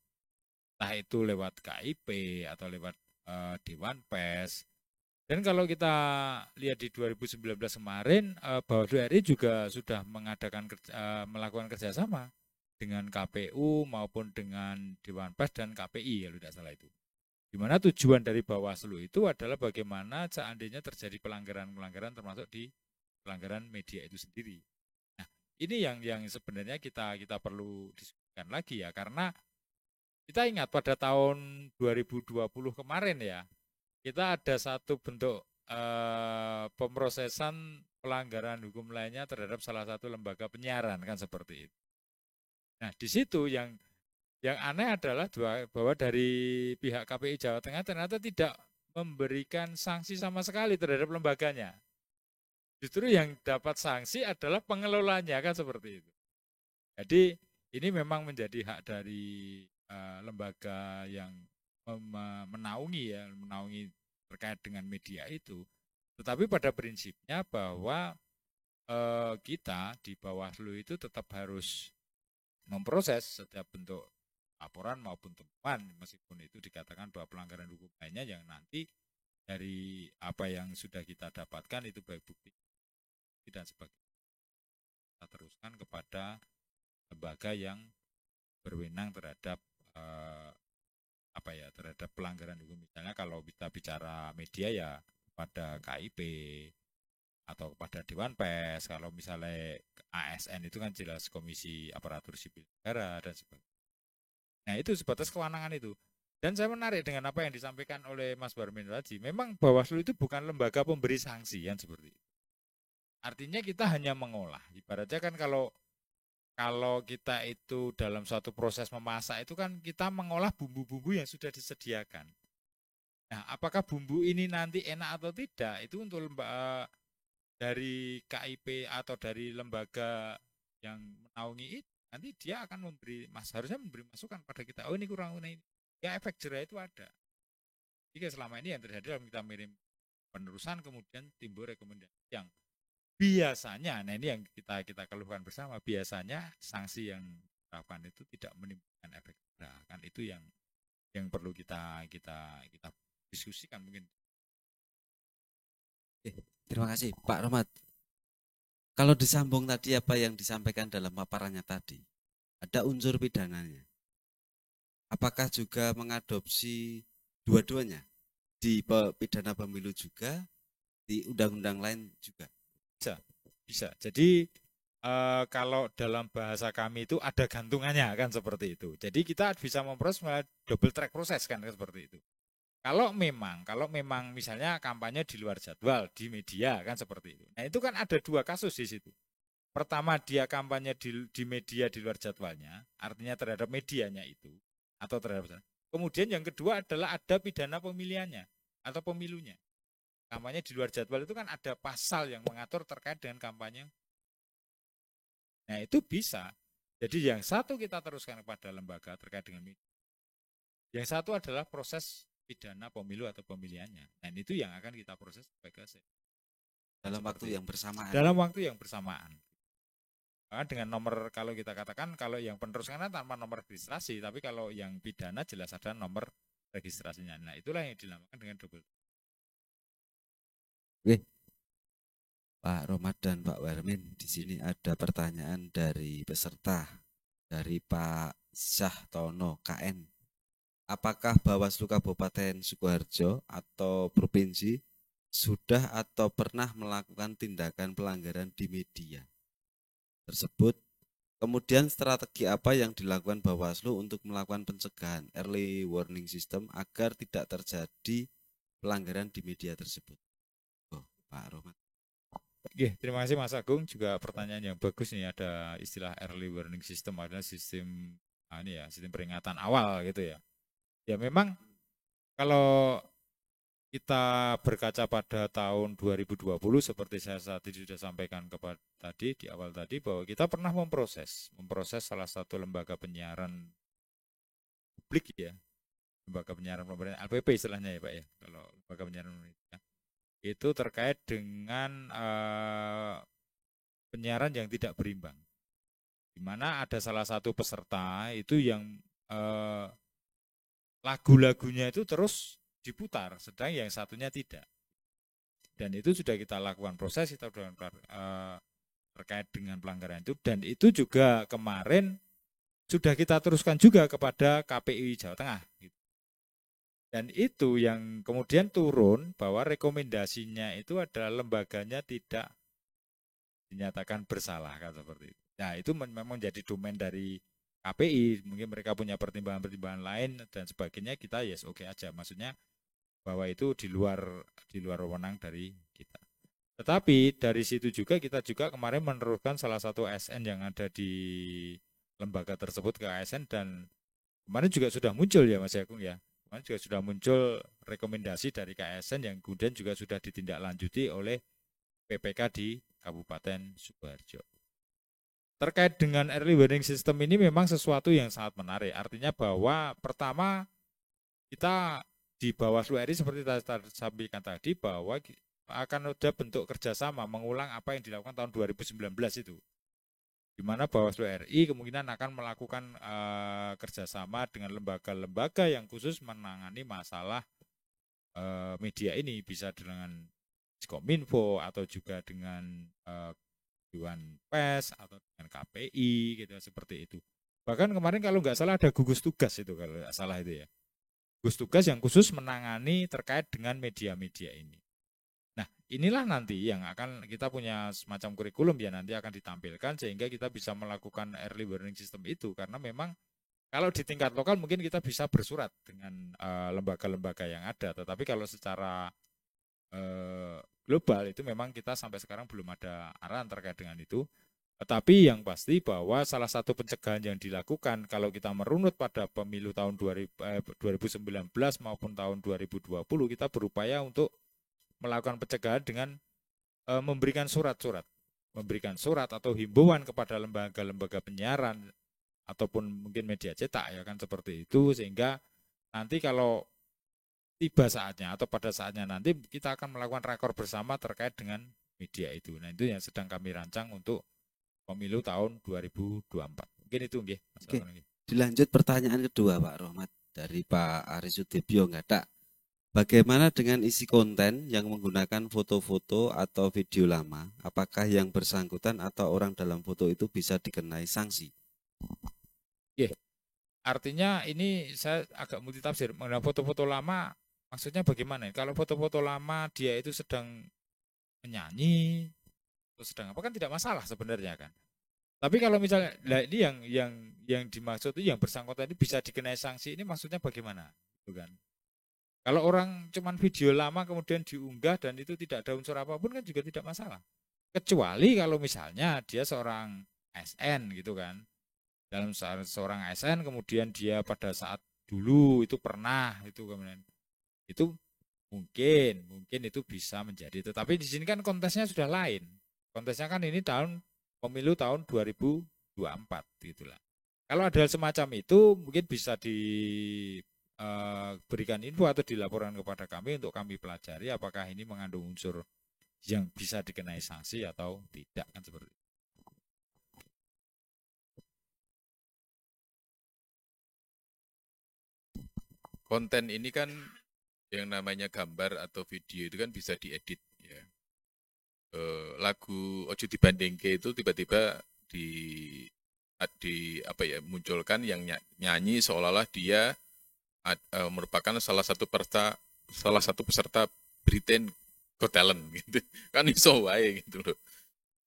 Entah itu lewat KIP atau lewat Dewan Pers. Dan kalau kita lihat di 2019 kemarin, Bawaslu RI juga sudah melakukan kerjasama dengan KPU maupun dengan Dewan Pers dan KPI, kalau tidak salah itu. Di mana tujuan dari Bawaslu itu adalah bagaimana seandainya terjadi pelanggaran-pelanggaran termasuk di pelanggaran media itu sendiri. Nah, ini yang sebenarnya kita perlu diskusikan lagi ya, karena kita ingat pada tahun 2020 kemarin ya, kita ada satu bentuk pemrosesan pelanggaran hukum lainnya terhadap salah satu lembaga penyiaran, kan seperti itu. Nah, di situ yang aneh adalah bahwa dari pihak KPI Jawa Tengah ternyata tidak memberikan sanksi sama sekali terhadap lembaganya. Justru yang dapat sanksi adalah pengelolanya, kan seperti itu. Jadi ini memang menjadi hak dari lembaga yang menaungi terkait dengan media itu. Tetapi pada prinsipnya bahwa kita di Bawaslu itu tetap harus memproses setiap bentuk laporan maupun temuan, meskipun itu dikatakan bahwa pelanggaran hukum lainnya yang nanti dari apa yang sudah kita dapatkan itu baik bukti dan sebagainya kita teruskan kepada lembaga yang berwenang terhadap terhadap pelanggaran hukum. Misalnya kalau kita bicara media ya kepada KIP atau kepada Dewan Pers, kalau misalnya ASN itu kan jelas Komisi Aparatur Sipil Negara dan sebagainya. Nah, itu sebatas kewenangan itu. Dan saya menarik dengan apa yang disampaikan oleh Mas Barmin tadi. Memang Bawaslu itu bukan lembaga pemberi sanksi, kan seperti itu. Artinya kita hanya mengolah. Ibaratnya kan kalau kita itu dalam suatu proses memasak itu kan kita mengolah bumbu-bumbu yang sudah disediakan. Nah, apakah bumbu ini nanti enak atau tidak, itu untuk lembaga dari KIP atau dari lembaga yang menaungi itu, nanti dia akan harusnya memberi masukan pada kita, oh ini kurang ini. Ya, efek jerah itu ada. Jika selama ini yang terjadi dalam kita mirim penerusan kemudian timbul rekomendasi yang biasanya, nah ini yang kita keluhkan bersama, biasanya sanksi yang diterapkan itu tidak menimbulkan efek jerah, kan itu yang perlu kita diskusikan mungkin. Terima kasih Pak Rohmat. Kalau disambung tadi apa yang disampaikan dalam paparannya tadi, ada unsur pidananya. Apakah juga mengadopsi dua-duanya di pidana pemilu juga, di undang-undang lain juga? Bisa. Jadi kalau dalam bahasa kami itu ada gantungannya, kan seperti itu. Jadi kita bisa memproses double track proses, kan seperti itu. Kalau memang misalnya kampanye di luar jadwal di media, kan seperti itu. Nah, itu kan ada dua kasus di situ. Pertama, dia kampanye di media di luar jadwalnya, artinya terhadap medianya itu atau terhadap. Kemudian yang kedua adalah ada pidana pemilihannya atau pemilunya. Kampanye di luar jadwal itu kan ada pasal yang mengatur terkait dengan kampanye. Nah, itu bisa. Jadi yang satu kita teruskan kepada lembaga terkait dengan media. Yang satu adalah proses pidana pemilu atau pemilihannya. Dan itu yang akan kita proses sebagai dalam waktu yang bersamaan. Dalam waktu yang bersamaan. Karena dengan nomor, kalau kita katakan kalau yang penerusan tanpa nomor registrasi, tapi kalau yang pidana jelas ada nomor registrasinya. Nah, itulah yang dinamakan dengan double. Oke. Pak Rohmat dan Pak Warmin, di sini ada pertanyaan dari peserta, dari Pak Syahtono KN. apakah Bawaslu Kabupaten Sukoharjo atau provinsi sudah atau pernah melakukan tindakan pelanggaran di media tersebut? Kemudian strategi apa yang dilakukan Bawaslu untuk melakukan pencegahan early warning system agar tidak terjadi pelanggaran di media tersebut? Oh, Pak Rohmat. Oke, terima kasih Mas Agung, juga pertanyaan yang bagus nih. Ada istilah early warning system, adalah sistem sistem peringatan awal gitu ya. Ya memang kalau kita berkaca pada tahun 2020 seperti saya tadi sudah sampaikan di awal tadi, bahwa kita pernah memproses salah satu lembaga penyiaran publik ya, lembaga penyiaran pemerintah, LPP istilahnya ya Pak ya, kalau lembaga penyiaran pemerintah itu terkait dengan penyiaran yang tidak berimbang, di mana ada salah satu peserta itu yang lagu-lagunya itu terus diputar, sedang yang satunya tidak. Dan itu sudah kita lakukan proses, kita sudah terkait dengan pelanggaran itu, dan itu juga kemarin sudah kita teruskan juga kepada KPI Jawa Tengah. Dan itu yang kemudian turun bahwa rekomendasinya itu adalah lembaganya tidak dinyatakan bersalah kan, seperti itu. Nah itu memang jadi domain dari KPI, mungkin mereka punya pertimbangan-pertimbangan lain dan sebagainya, kita yes oke aja, maksudnya bahwa itu di luar wewenang dari kita. Tetapi dari situ juga kita juga kemarin meneruskan salah satu ASN yang ada di lembaga tersebut ke ASN, dan kemarin juga sudah muncul ya Mas Agung ya. Kemarin juga sudah muncul rekomendasi dari KSN yang kemudian juga sudah ditindaklanjuti oleh PPK di Kabupaten Sukoharjo. Terkait dengan early warning system ini memang sesuatu yang sangat menarik. Artinya bahwa pertama kita di Bawaslu RI seperti tadi sampaikan tadi, bahwa akan ada bentuk kerjasama mengulang apa yang dilakukan tahun 2019 itu, di mana Bawaslu RI kemungkinan akan melakukan kerjasama dengan lembaga-lembaga yang khusus menangani masalah media ini, bisa dengan Kominfo atau juga dengan Dewan Pers atau dengan KPI gitu, seperti itu. Bahkan kemarin kalau nggak salah ada gugus tugas itu, kalau nggak salah itu ya, gugus tugas yang khusus menangani terkait dengan media-media ini. Nah inilah nanti yang akan kita punya semacam kurikulum ya, nanti akan ditampilkan sehingga kita bisa melakukan early warning system itu. Karena memang kalau di tingkat lokal mungkin kita bisa bersurat dengan lembaga-lembaga yang ada, tetapi kalau secara global itu memang kita sampai sekarang belum ada arahan terkait dengan itu. Tetapi yang pasti bahwa salah satu pencegahan yang dilakukan kalau kita merunut pada pemilu tahun 2019 maupun tahun 2020, kita berupaya untuk melakukan pencegahan dengan memberikan surat atau himbauan kepada lembaga-lembaga penyiaran ataupun mungkin media cetak ya kan, seperti itu, sehingga nanti kalau tiba saatnya atau pada saatnya nanti kita akan melakukan rakor bersama terkait dengan media itu. Nah itu yang sedang kami rancang untuk pemilu tahun 2024. Mungkin itu nggih. Oke. Dilanjut pertanyaan kedua Pak Rohmat dari Pak Aris Sudibyo Nggadak. Bagaimana dengan isi konten yang menggunakan foto-foto atau video lama? Apakah yang bersangkutan atau orang dalam foto itu bisa dikenai sanksi? Artinya ini saya agak multitafsir. Mengenai foto-foto lama maksudnya bagaimana? Kalau foto-foto lama dia itu sedang menyanyi, sedang apa kan tidak masalah sebenarnya kan. Tapi kalau misalnya ini yang dimaksud itu yang bersangkutan ini bisa dikenai sanksi, ini maksudnya bagaimana? Bukan. Kalau orang cuman video lama kemudian diunggah dan itu tidak ada unsur apapun kan juga tidak masalah. Kecuali kalau misalnya dia seorang ASN gitu kan. Dalam seorang ASN kemudian dia pada saat dulu itu pernah itu kemudian itu mungkin itu bisa menjadi. Tetapi di sini kan kontesnya sudah lain. Kontesnya kan ini pemilu tahun 2024 gitulah. Kalau ada semacam itu mungkin bisa diberikan info atau dilaporkan kepada kami untuk kami pelajari apakah ini mengandung unsur yang bisa dikenai sanksi atau tidak kan, seperti itu. Konten ini kan yang namanya gambar atau video itu kan bisa diedit ya. Lagu Ojo Dibandingke itu tiba-tiba munculkan yang nyanyi seolah-olah dia merupakan salah satu peserta Britain Got Talent gitu. Kan iso wae gitu loh.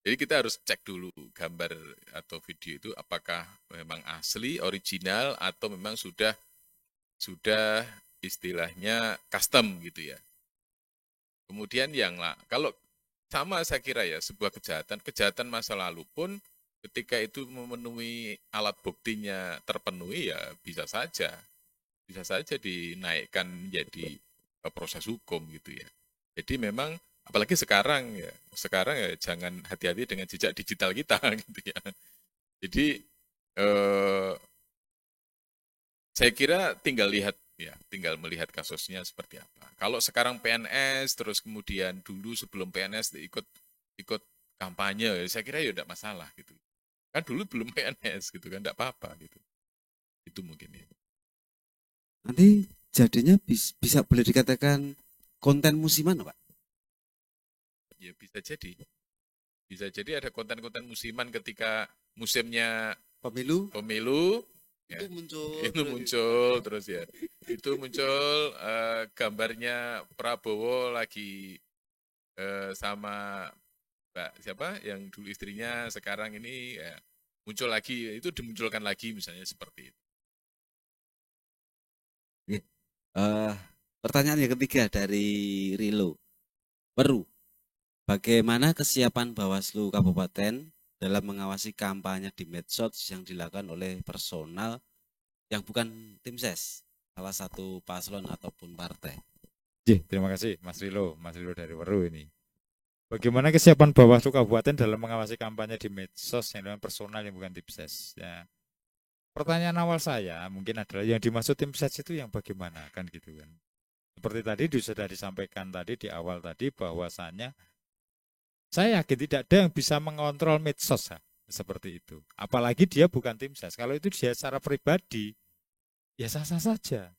Jadi kita harus cek dulu gambar atau video itu apakah memang asli, original, atau memang sudah istilahnya custom gitu ya. Kemudian kalau sama saya kira ya, sebuah kejahatan masa lalu pun ketika itu memenuhi alat buktinya terpenuhi ya bisa saja dinaikkan menjadi proses hukum gitu ya. Jadi memang apalagi sekarang ya jangan hati-hati dengan jejak digital kita gitu ya. Jadi saya kira tinggal melihat kasusnya seperti apa. Kalau sekarang PNS terus kemudian dulu sebelum PNS ikut kampanye, saya kira ya tidak masalah gitu. Kan dulu belum PNS gitu kan, tidak apa-apa gitu. Itu mungkin ya. Nanti jadinya bisa boleh dikatakan konten musiman, Pak? Ya bisa jadi. Bisa jadi ada konten-konten musiman ketika musimnya Pemilu ya, itu muncul terus ya. Itu muncul gambarnya Prabowo lagi sama Mbak siapa yang dulu istrinya sekarang ini ya, muncul lagi, itu dimunculkan lagi misalnya seperti itu. Pertanyaan yang ketiga dari Rilo. Peru, bagaimana kesiapan Bawaslu Kabupaten dalam mengawasi kampanye di medsos yang dilakukan oleh personal yang bukan tim ses, salah satu paslon ataupun partai? Terima kasih Mas Rilo dari Weru ini. Bagaimana kesiapan Bawaslu Kabupaten dalam mengawasi kampanye di medsos yang dengan personal yang bukan tim ses? Ya. Pertanyaan awal saya mungkin adalah yang dimaksud tim ses itu yang bagaimana kan gitu kan. Seperti tadi sudah disampaikan tadi di awal tadi bahwasannya saya yakin tidak ada yang bisa mengontrol medsos seperti itu. Apalagi dia bukan tim ses. Kalau itu dia secara pribadi ya sah-sah saja.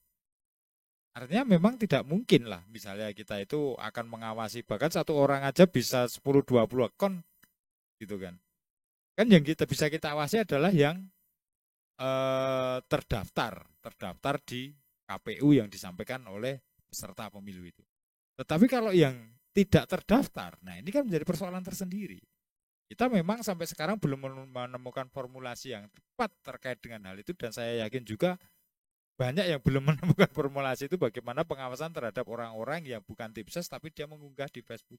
Artinya memang tidak mungkin lah misalnya kita itu akan mengawasi bahkan satu orang aja bisa 10-20 akun gitu kan. Kan yang bisa kita awasi adalah yang terdaftar di KPU yang disampaikan oleh peserta pemilu itu. Tetapi kalau yang tidak terdaftar, nah ini kan menjadi persoalan tersendiri. Kita memang sampai sekarang belum menemukan formulasi yang tepat terkait dengan hal itu dan saya yakin juga banyak yang belum menemukan formulasi itu bagaimana pengawasan terhadap orang-orang yang bukan tim ses tapi dia mengunggah di Facebook.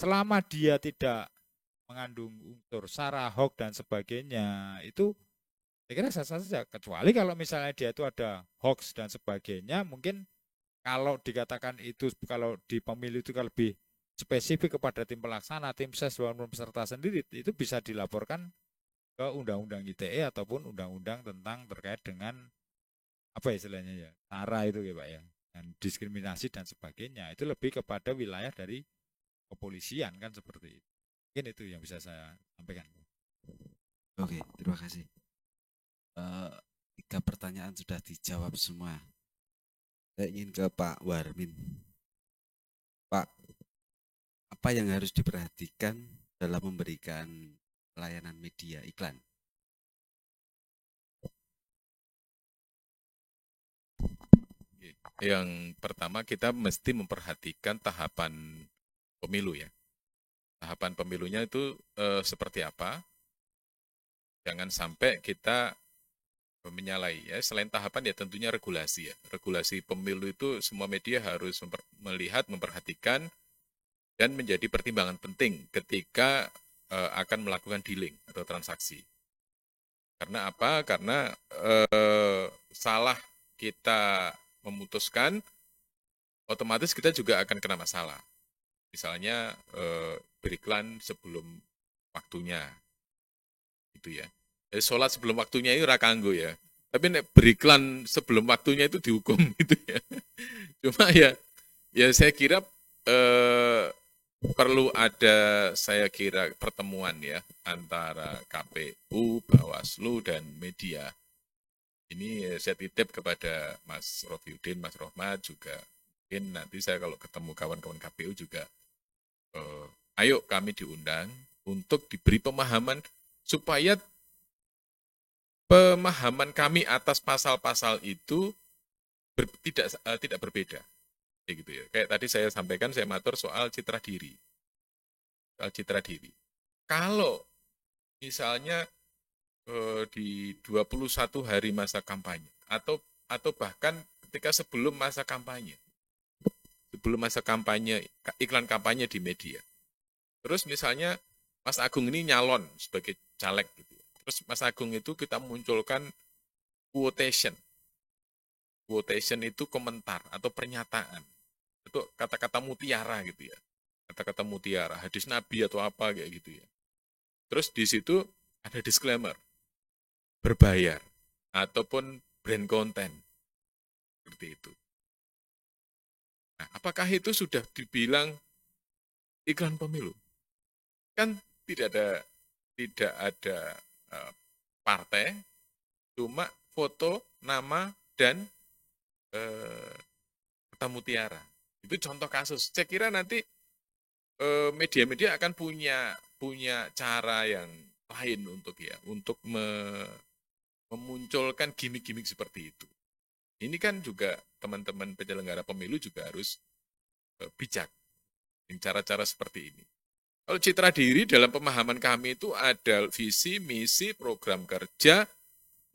Selama dia tidak mengandung unsur sara, hoax dan sebagainya, itu saya kira sah-sah saja. Kecuali kalau misalnya dia itu ada hoax dan sebagainya, mungkin kalau dikatakan itu kalau di pemilu itu lebih spesifik kepada tim pelaksana, tim ses maupun peserta sendiri, itu bisa dilaporkan ke Undang-Undang ITE ataupun Undang-Undang tentang terkait dengan apa istilahnya ya, sara itu ya Pak ya, dan diskriminasi dan sebagainya, itu lebih kepada wilayah dari kepolisian kan seperti itu. Mungkin itu yang bisa saya sampaikan. Oke, terima kasih. 3 pertanyaan sudah dijawab semua. Saya ingin ke Pak Warmin. Pak, apa yang harus diperhatikan dalam memberikan pelayanan media iklan? Yang pertama kita mesti memperhatikan tahapan pemilu ya. Tahapan pemilunya itu seperti apa? Jangan sampai kita menyalahi ya. Selain tahapan ya tentunya regulasi ya. Regulasi pemilu itu semua media harus memperhatikan dan menjadi pertimbangan penting ketika akan melakukan dealing atau transaksi. Karena apa? Karena salah kita memutuskan, otomatis kita juga akan kena masalah. Misalnya beriklan sebelum waktunya, itu ya. Jadi sholat sebelum waktunya itu rakanggo ya. Tapi beriklan sebelum waktunya itu dihukum gitu ya. Cuma ya saya kira perlu ada pertemuan ya antara KPU, Bawaslu dan media. Ini saya titip kepada Mas Rofiuddin, Mas Rohmat juga. Mungkin nanti saya kalau ketemu kawan-kawan KPU juga, ayo kami diundang untuk diberi pemahaman supaya pemahaman kami atas pasal-pasal itu tidak berbeda. Kayak gitu ya. Kayak tadi saya sampaikan, saya matur soal citra diri. Soal citra diri. Kalau misalnya di 21 hari masa kampanye atau bahkan ketika sebelum masa kampanye. Sebelum masa kampanye, iklan kampanye di media. Terus misalnya Mas Agung ini nyalon sebagai caleg gitu. Terus Mas Agung itu kita munculkan quotation. Quotation itu komentar atau pernyataan. Itu kata-kata mutiara gitu ya. Kata-kata mutiara, hadis Nabi atau apa kayak gitu ya. Terus di situ ada disclaimer. Berbayar ataupun brand content. Seperti itu. Nah, apakah itu sudah dibilang iklan pemilu? Kan tidak ada partai, cuma foto, nama, dan kata mutiara. Itu contoh kasus. Saya kira nanti media-media akan punya cara yang lain untuk memunculkan gimmick-gimmick seperti itu. Ini kan juga teman-teman penyelenggara pemilu juga harus bijak dengan cara-cara seperti ini. Kalau citra diri dalam pemahaman kami itu ada visi, misi, program kerja,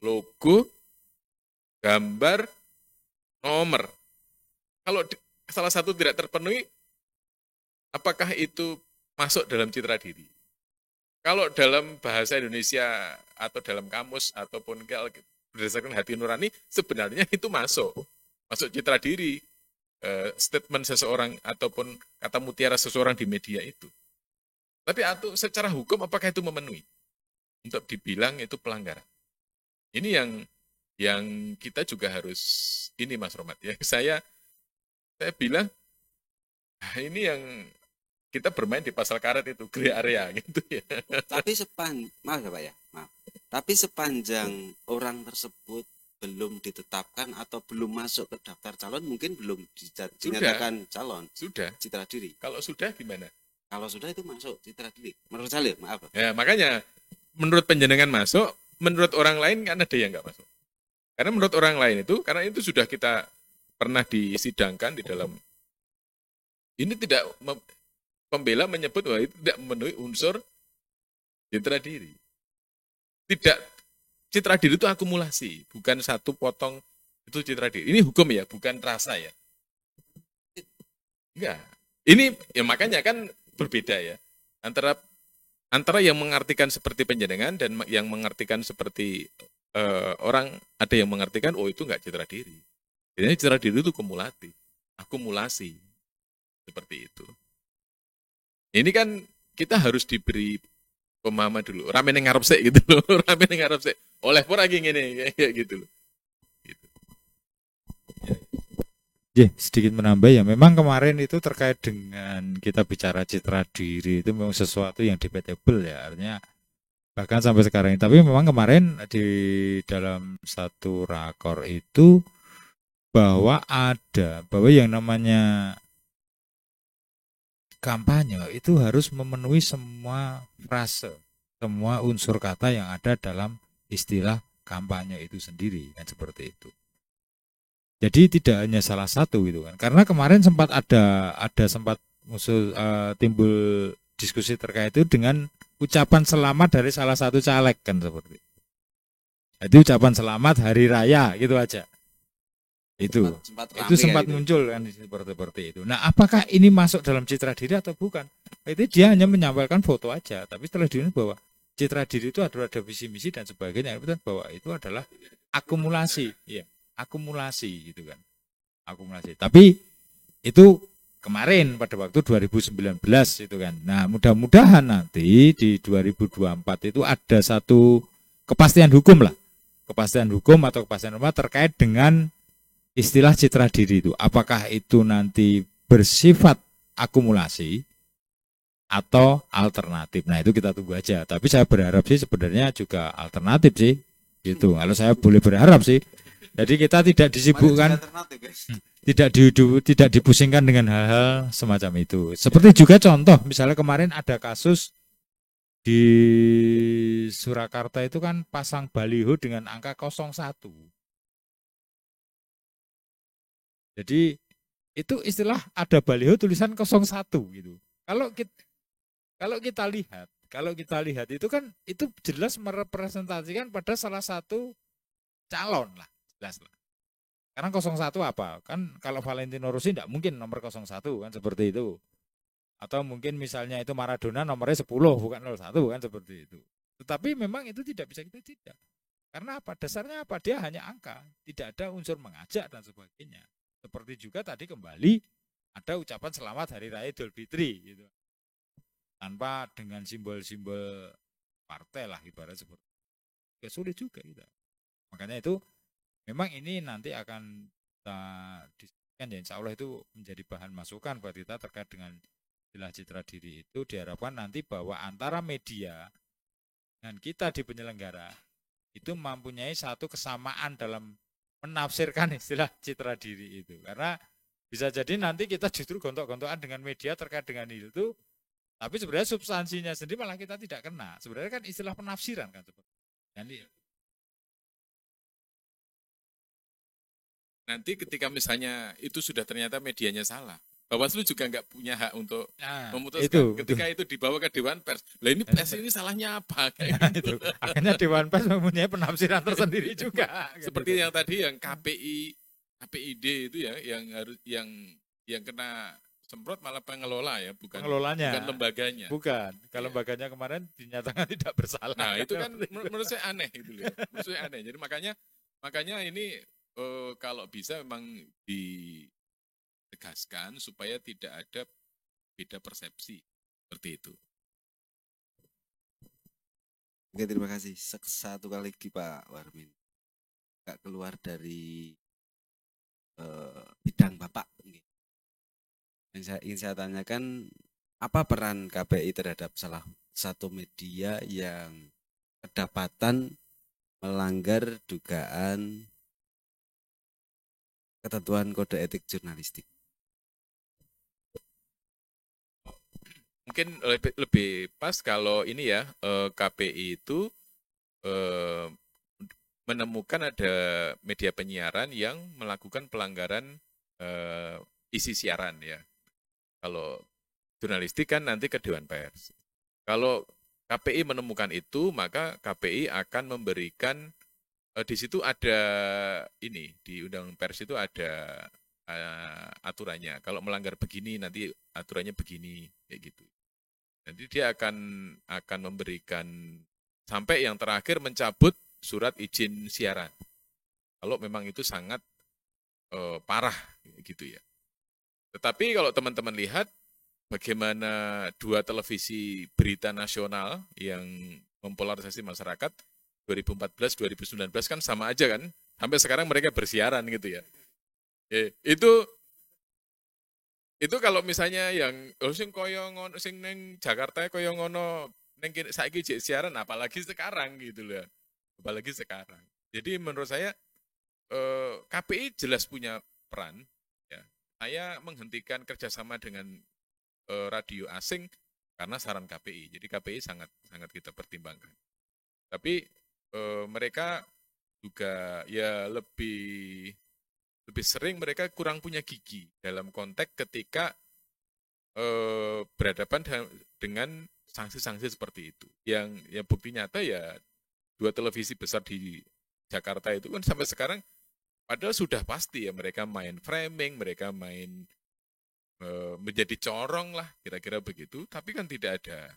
logo, gambar, nomor. Kalau salah satu tidak terpenuhi, apakah itu masuk dalam citra diri? Kalau dalam bahasa Indonesia atau dalam kamus ataupun berdasarkan hati nurani, sebenarnya itu masuk citra diri, statement seseorang ataupun kata mutiara seseorang di media itu. Tapi secara hukum apakah itu memenuhi untuk dibilang itu pelanggaran? Ini yang kita juga harus ini Mas Romat ya. Saya bilang ini yang kita bermain di pasal karet itu, gray area gitu ya. Tapi maaf ya Pak ya, maaf. Tapi sepanjang orang tersebut belum ditetapkan atau belum masuk ke daftar calon, mungkin belum dinyatakan calon. Sudah. Citra diri. Kalau sudah gimana? Kalau sudah itu masuk citra diri. Menurut saya, maaf. Ya makanya menurut penjenengan masuk, menurut orang lain kan ada yang nggak masuk. Karena menurut orang lain itu, karena itu sudah kita pernah disidangkan di dalam. Ini tidak pembela menyebut bahwa itu tidak memenuhi unsur citra diri. Tidak, citra diri itu akumulasi, bukan satu potong itu citra diri. Ini hukum ya, bukan rasa ya. Enggak. Ini ya makanya kan berbeda ya. Antara yang mengartikan seperti penjenengan dan yang mengartikan seperti orang, ada yang mengartikan oh itu enggak citra diri. Jadi citra diri itu kumulatif, akumulasi. Seperti itu. Ini kan kita harus diberi pemahaman dulu. Rame ning ngarep sik gitu loh. Rame ning ngarep sik. Oleh pun lagi ngene kayak gitu loh. Gitu. Ya, sedikit menambah ya. Memang kemarin itu terkait dengan kita bicara citra diri itu memang sesuatu yang debatable ya. Artinya bahkan sampai sekarang. Tapi memang kemarin di dalam satu rakor itu bahwa yang namanya kampanye itu harus memenuhi semua frase, semua unsur kata yang ada dalam istilah kampanye itu sendiri, kan seperti itu. Jadi tidak hanya salah satu gitu kan. Karena kemarin sempat timbul diskusi terkait itu dengan ucapan selamat dari salah satu caleg kan seperti itu. Jadi ucapan selamat hari raya gitu aja. Sempat muncul kan seperti itu. Nah, apakah ini masuk dalam citra diri atau bukan? Itu dia hanya menyampaikan foto aja, tapi setelah dilihat bahwa citra diri itu ada visi misi dan sebagainya, bahwa itu adalah akumulasi, ya, akumulasi gitu kan. Akumulasi. Tapi itu kemarin pada waktu 2019 itu kan. Nah, mudah-mudahan nanti di 2024 itu ada satu kepastian hukum lah. Kepastian hukum atau kepastian norma terkait dengan istilah citra diri itu, apakah itu nanti bersifat akumulasi atau alternatif. Nah, itu kita tunggu aja. Tapi saya berharap sih sebenarnya juga alternatif sih. Gitu. Kalau saya boleh berharap sih. Jadi kita tidak disibukkan, tidak dipusingkan dengan hal-hal semacam itu. Seperti juga contoh, misalnya kemarin ada kasus di Surakarta itu kan pasang baliho dengan angka 01. Jadi itu istilah ada baliho tulisan 01 gitu. Kalau kita lihat itu kan itu jelas merepresentasikan pada salah satu calon lah, jelas lah. Karena 01 apa? Kan kalau Valentino Rossi tidak mungkin nomor 01 kan seperti itu. Atau mungkin misalnya itu Maradona nomornya 10 bukan 01 kan seperti itu. Tetapi memang itu tidak bisa kita tidak. Karena apa? Dasarnya apa? Dia hanya angka, tidak ada unsur mengajak dan sebagainya. Seperti juga tadi kembali ada ucapan selamat Hari Raya Idul Fitri gitu. Tanpa dengan simbol-simbol partai lah ibarat seperti itu. Ya sulit juga kita. Makanya itu memang ini nanti akan kita diskusikan ya, insya Allah itu menjadi bahan masukan buat kita terkait dengan istilah citra diri itu. Diharapkan nanti bahwa antara media dan kita di penyelenggara itu mempunyai satu kesamaan dalam menafsirkan istilah citra diri itu. Karena bisa jadi nanti kita justru gontok-gontokan dengan media terkait dengan itu, tapi sebenarnya substansinya sendiri malah kita tidak kena. Sebenarnya kan istilah penafsiran kan seperti itu. Nanti ketika misalnya itu sudah ternyata medianya salah, Bawaslu juga nggak punya hak untuk memutuskan. Ketika itu dibawa ke Dewan Pers, lah ini pers ini salahnya apa? Kayak gitu. Itu. Akhirnya Dewan Pers mempunyai penafsiran tersendiri juga. Seperti yang tadi yang KPID itu ya, yang kena semprot malah pengelola ya, bukan lembaganya. Bukan. Kalau lembaganya kemarin dinyatakan tidak bersalah. Nah itu kan menurut saya aneh gitu ya. Menurut saya aneh. Jadi makanya ini kalau bisa memang ditegaskan supaya tidak ada beda persepsi seperti itu. Oke, terima kasih. Satu kali lagi Pak Warmin. Nggak keluar dari bidang Bapak. Yang ingin saya tanyakan, apa peran KPI terhadap salah satu media yang kedapatan melanggar dugaan ketentuan kode etik jurnalistik? Mungkin lebih pas kalau ini ya, KPI itu menemukan ada media penyiaran yang melakukan pelanggaran isi siaran ya. Kalau jurnalistik kan nanti ke Dewan Pers. Kalau KPI menemukan itu, maka KPI akan memberikan di situ ada ini, di Undang Pers itu ada aturannya. Kalau melanggar begini nanti aturannya begini kayak gitu. Nanti dia akan memberikan sampai yang terakhir mencabut surat izin siaran. Kalau memang itu sangat parah gitu ya. Tetapi kalau teman-teman lihat bagaimana dua televisi berita nasional yang mempolarisasi masyarakat 2014-2019 kan sama aja kan, sampai sekarang mereka bersiaran gitu ya. Itu kalau misalnya yang sing koyo ngono sing neng Jakarta koyo ngono neng saiki jek siaran, apalagi sekarang gitu loh. Apalagi sekarang. Jadi menurut saya KPI jelas punya peran ya. Saya menghentikan kerjasama dengan radio asing karena saran KPI. Jadi KPI sangat kita pertimbangkan. Tapi mereka juga ya lebih sering mereka kurang punya gigi dalam konteks ketika berhadapan dengan sanksi-sanksi seperti itu. Yang bukti nyata ya dua televisi besar di Jakarta itu kan sampai sekarang padahal sudah pasti ya mereka main framing, mereka main menjadi corong lah kira-kira begitu, tapi kan tidak ada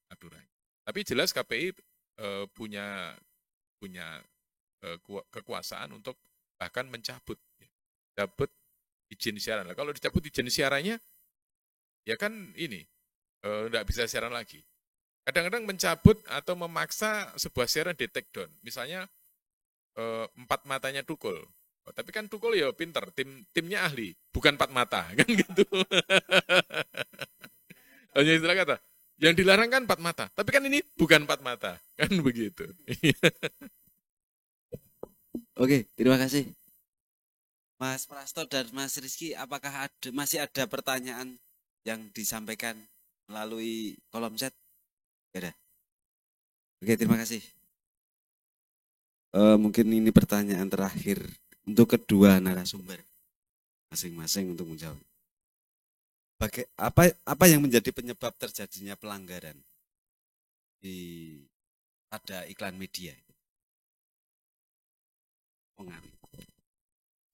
aturan. Tapi jelas KPI punya kekuasaan untuk bahkan mencabut izin siaran. Nah, kalau dicabut izin siarannya, ya kan ini tidak bisa siaran lagi. Kadang-kadang mencabut atau memaksa sebuah siaran di take down. Misalnya 4 matanya Tukul. Oh, tapi kan Tukul ya pinter, timnya ahli, bukan 4 mata kan gitu. Hanya istilah kata. Yang dilarang kan 4 mata, tapi kan ini bukan 4 mata, kan begitu. Oke, terima kasih. Mas Prasto dan Mas Rizky, apakah masih ada pertanyaan yang disampaikan melalui kolom chat? Ya, oke, terima kasih. Mungkin ini pertanyaan terakhir untuk kedua narasumber masing-masing untuk menjawab. Apa yang menjadi penyebab terjadinya pelanggaran pada iklan media? Pengaruh.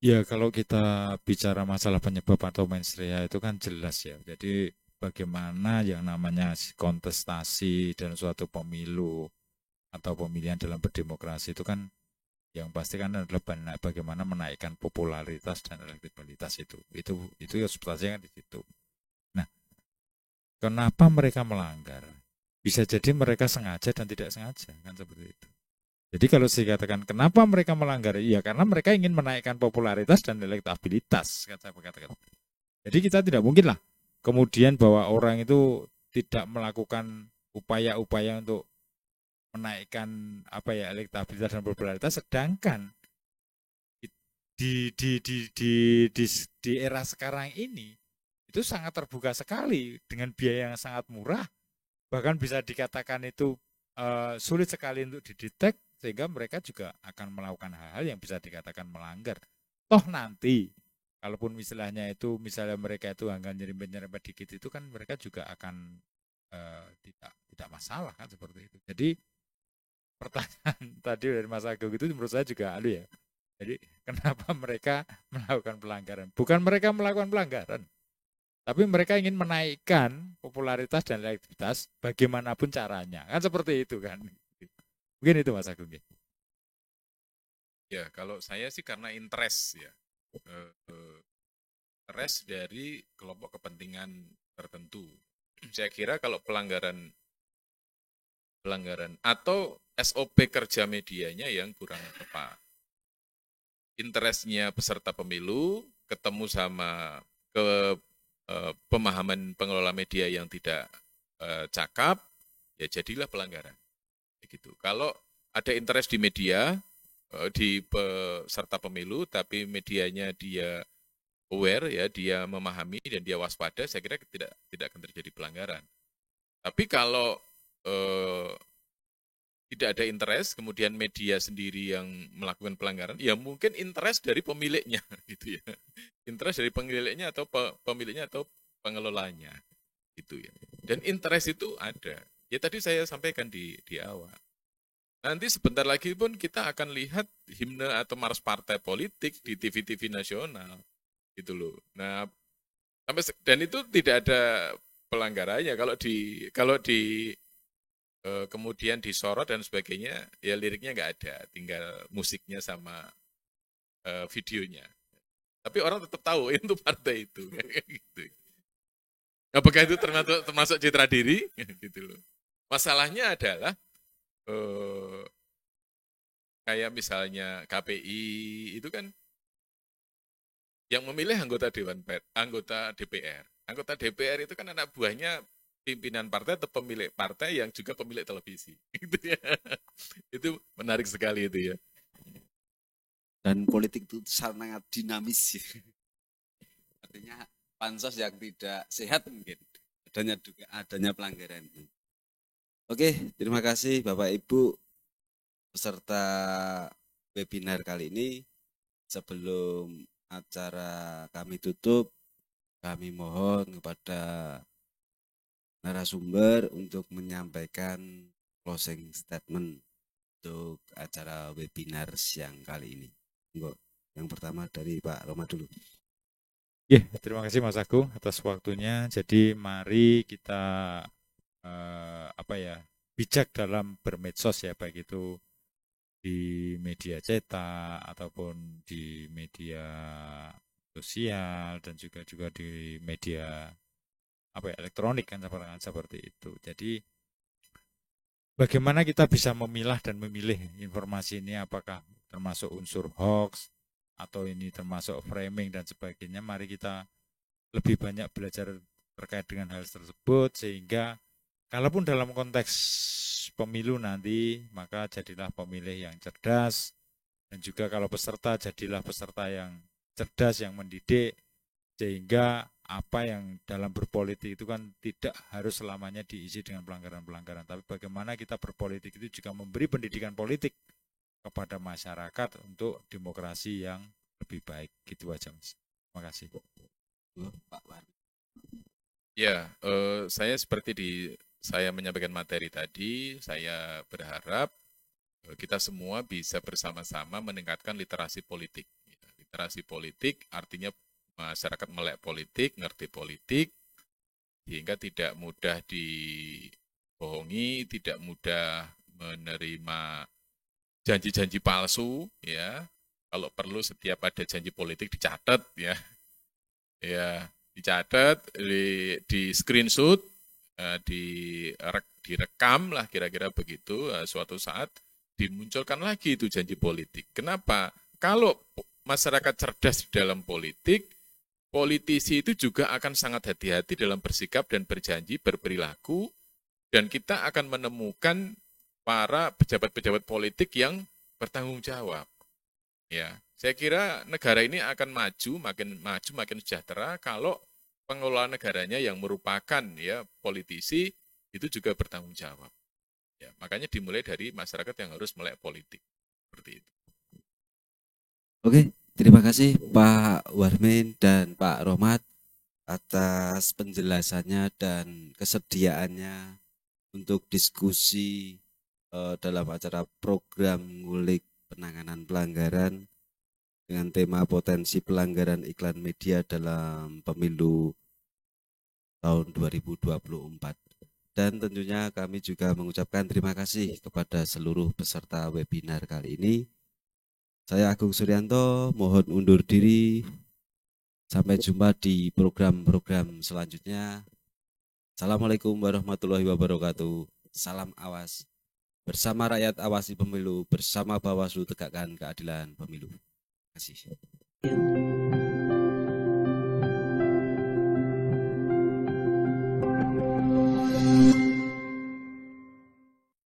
Ya, kalau kita bicara masalah penyebab atau mensrea itu kan jelas ya. Jadi bagaimana yang namanya kontestasi dalam suatu pemilu atau pemilihan dalam berdemokrasi itu kan yang pasti kan adalah bagaimana menaikkan popularitas dan elektabilitas itu ya substansinya kan di situ. Nah, kenapa mereka melanggar? Bisa jadi mereka sengaja dan tidak sengaja kan seperti itu. Jadi kalau saya katakan kenapa mereka melanggar, ya karena mereka ingin menaikkan popularitas dan elektabilitas kan saya katakan. Jadi kita tidak mungkin lah kemudian bahwa orang itu tidak melakukan upaya-upaya untuk menaikkan elektabilitas dan popularitas, sedangkan di era sekarang ini itu sangat terbuka sekali dengan biaya yang sangat murah, bahkan bisa dikatakan itu sulit sekali untuk didetek, sehingga mereka juga akan melakukan hal-hal yang bisa dikatakan melanggar. Toh nanti kalaupun misalnya mereka itu hanya nyerempet dikit, itu kan mereka juga akan tidak masalah kan seperti itu. Jadi pertanyaan tadi dari Mas Agung itu menurut saya juga ya. Jadi kenapa mereka melakukan pelanggaran? Bukan mereka melakukan pelanggaran, tapi mereka ingin menaikkan popularitas dan elektabilitas bagaimanapun caranya. Kan seperti itu kan. Mungkin itu Mas Agung. Ya, kalau saya sih karena interest ya. Interest dari kelompok kepentingan tertentu. Saya kira kalau pelanggaran atau SOP kerja medianya yang kurang tepat. Interestnya peserta pemilu ketemu sama pemahaman pengelola media yang tidak cakap, ya jadilah pelanggaran. Gitu. Kalau ada interest di media, di peserta pemilu, tapi medianya dia aware, ya dia memahami dan dia waspada, saya kira tidak akan terjadi pelanggaran. Tapi kalau tidak ada interest, kemudian media sendiri yang melakukan pelanggaran, ya mungkin interest dari pemiliknya, gitu ya. Interest dari pemiliknya atau pemiliknya atau pengelolanya, gitu ya. Dan interest itu ada. Ya tadi saya sampaikan di awal. Nanti sebentar lagi pun kita akan lihat himne atau mars partai politik di TV-TV nasional, gitu loh. Nah, dan itu tidak ada pelanggarannya. Kalau di kemudian disorot dan sebagainya, ya liriknya nggak ada, tinggal musiknya sama videonya. Tapi orang tetap tahu itu partai itu. Gitu. Apakah itu termasuk citra diri? Gitu loh. Masalahnya adalah kayak misalnya KPI itu kan yang memilih anggota DPR. Anggota DPR itu kan anak buahnya pimpinan partai atau pemilik partai yang juga pemilik televisi. Gitu ya. Itu menarik sekali itu ya. Dan politik itu sangat dinamis. Artinya pansos yang tidak sehat mungkin adanya pelanggaran. Oke, terima kasih Bapak Ibu peserta webinar kali ini. Sebelum acara kami tutup, kami mohon kepada narasumber untuk menyampaikan closing statement untuk acara webinar siang kali ini. Yang pertama dari Pak Roma dulu. Terima kasih Mas Agung atas waktunya. Jadi mari kita bijak dalam bermedsos ya, baik itu di media cetak ataupun di media sosial dan juga di media elektronik kan seperti itu. Jadi bagaimana kita bisa memilah dan memilih informasi ini, apakah termasuk unsur hoax atau ini termasuk framing dan sebagainya. Mari kita lebih banyak belajar terkait dengan hal tersebut, sehingga kalaupun dalam konteks pemilu nanti, maka jadilah pemilih yang cerdas, dan juga kalau peserta, jadilah peserta yang cerdas, yang mendidik, sehingga apa yang dalam berpolitik itu kan tidak harus selamanya diisi dengan pelanggaran-pelanggaran, tapi bagaimana kita berpolitik itu juga memberi pendidikan politik kepada masyarakat untuk demokrasi yang lebih baik. Gitu aja, Mas. Terima kasih. Pak War. Ya, saya menyampaikan materi tadi, saya berharap kita semua bisa bersama-sama meningkatkan literasi politik. Ya, literasi politik artinya masyarakat melek politik, ngerti politik, sehingga tidak mudah dibohongi, tidak mudah menerima janji-janji palsu, ya. Kalau perlu setiap ada janji politik dicatat, ya, ya dicatat, di screenshot, direkam lah kira-kira begitu. Suatu saat dimunculkan lagi itu janji politik. Kenapa? Kalau masyarakat cerdas di dalam politik, politisi itu juga akan sangat hati-hati dalam bersikap dan berjanji, berperilaku, dan kita akan menemukan para pejabat-pejabat politik yang bertanggung jawab. Ya, saya kira negara ini akan makin maju, makin sejahtera kalau pengelola negaranya yang merupakan ya politisi itu juga bertanggung jawab. Ya, makanya dimulai dari masyarakat yang harus melek politik. Seperti itu. Oke, terima kasih Pak Warmin dan Pak Rohmat atas penjelasannya dan kesediaannya untuk diskusi dalam acara program ngulik penanganan pelanggaran dengan tema potensi pelanggaran iklan media dalam pemilu tahun 2024. Dan tentunya kami juga mengucapkan terima kasih kepada seluruh peserta webinar kali ini. Saya Agung Suryanto, mohon undur diri. Sampai jumpa di program-program selanjutnya. Assalamualaikum warahmatullahi wabarakatuh. Salam awas. Bersama rakyat awasi pemilu, bersama Bawaslu tegakkan keadilan pemilu. Terima kasih.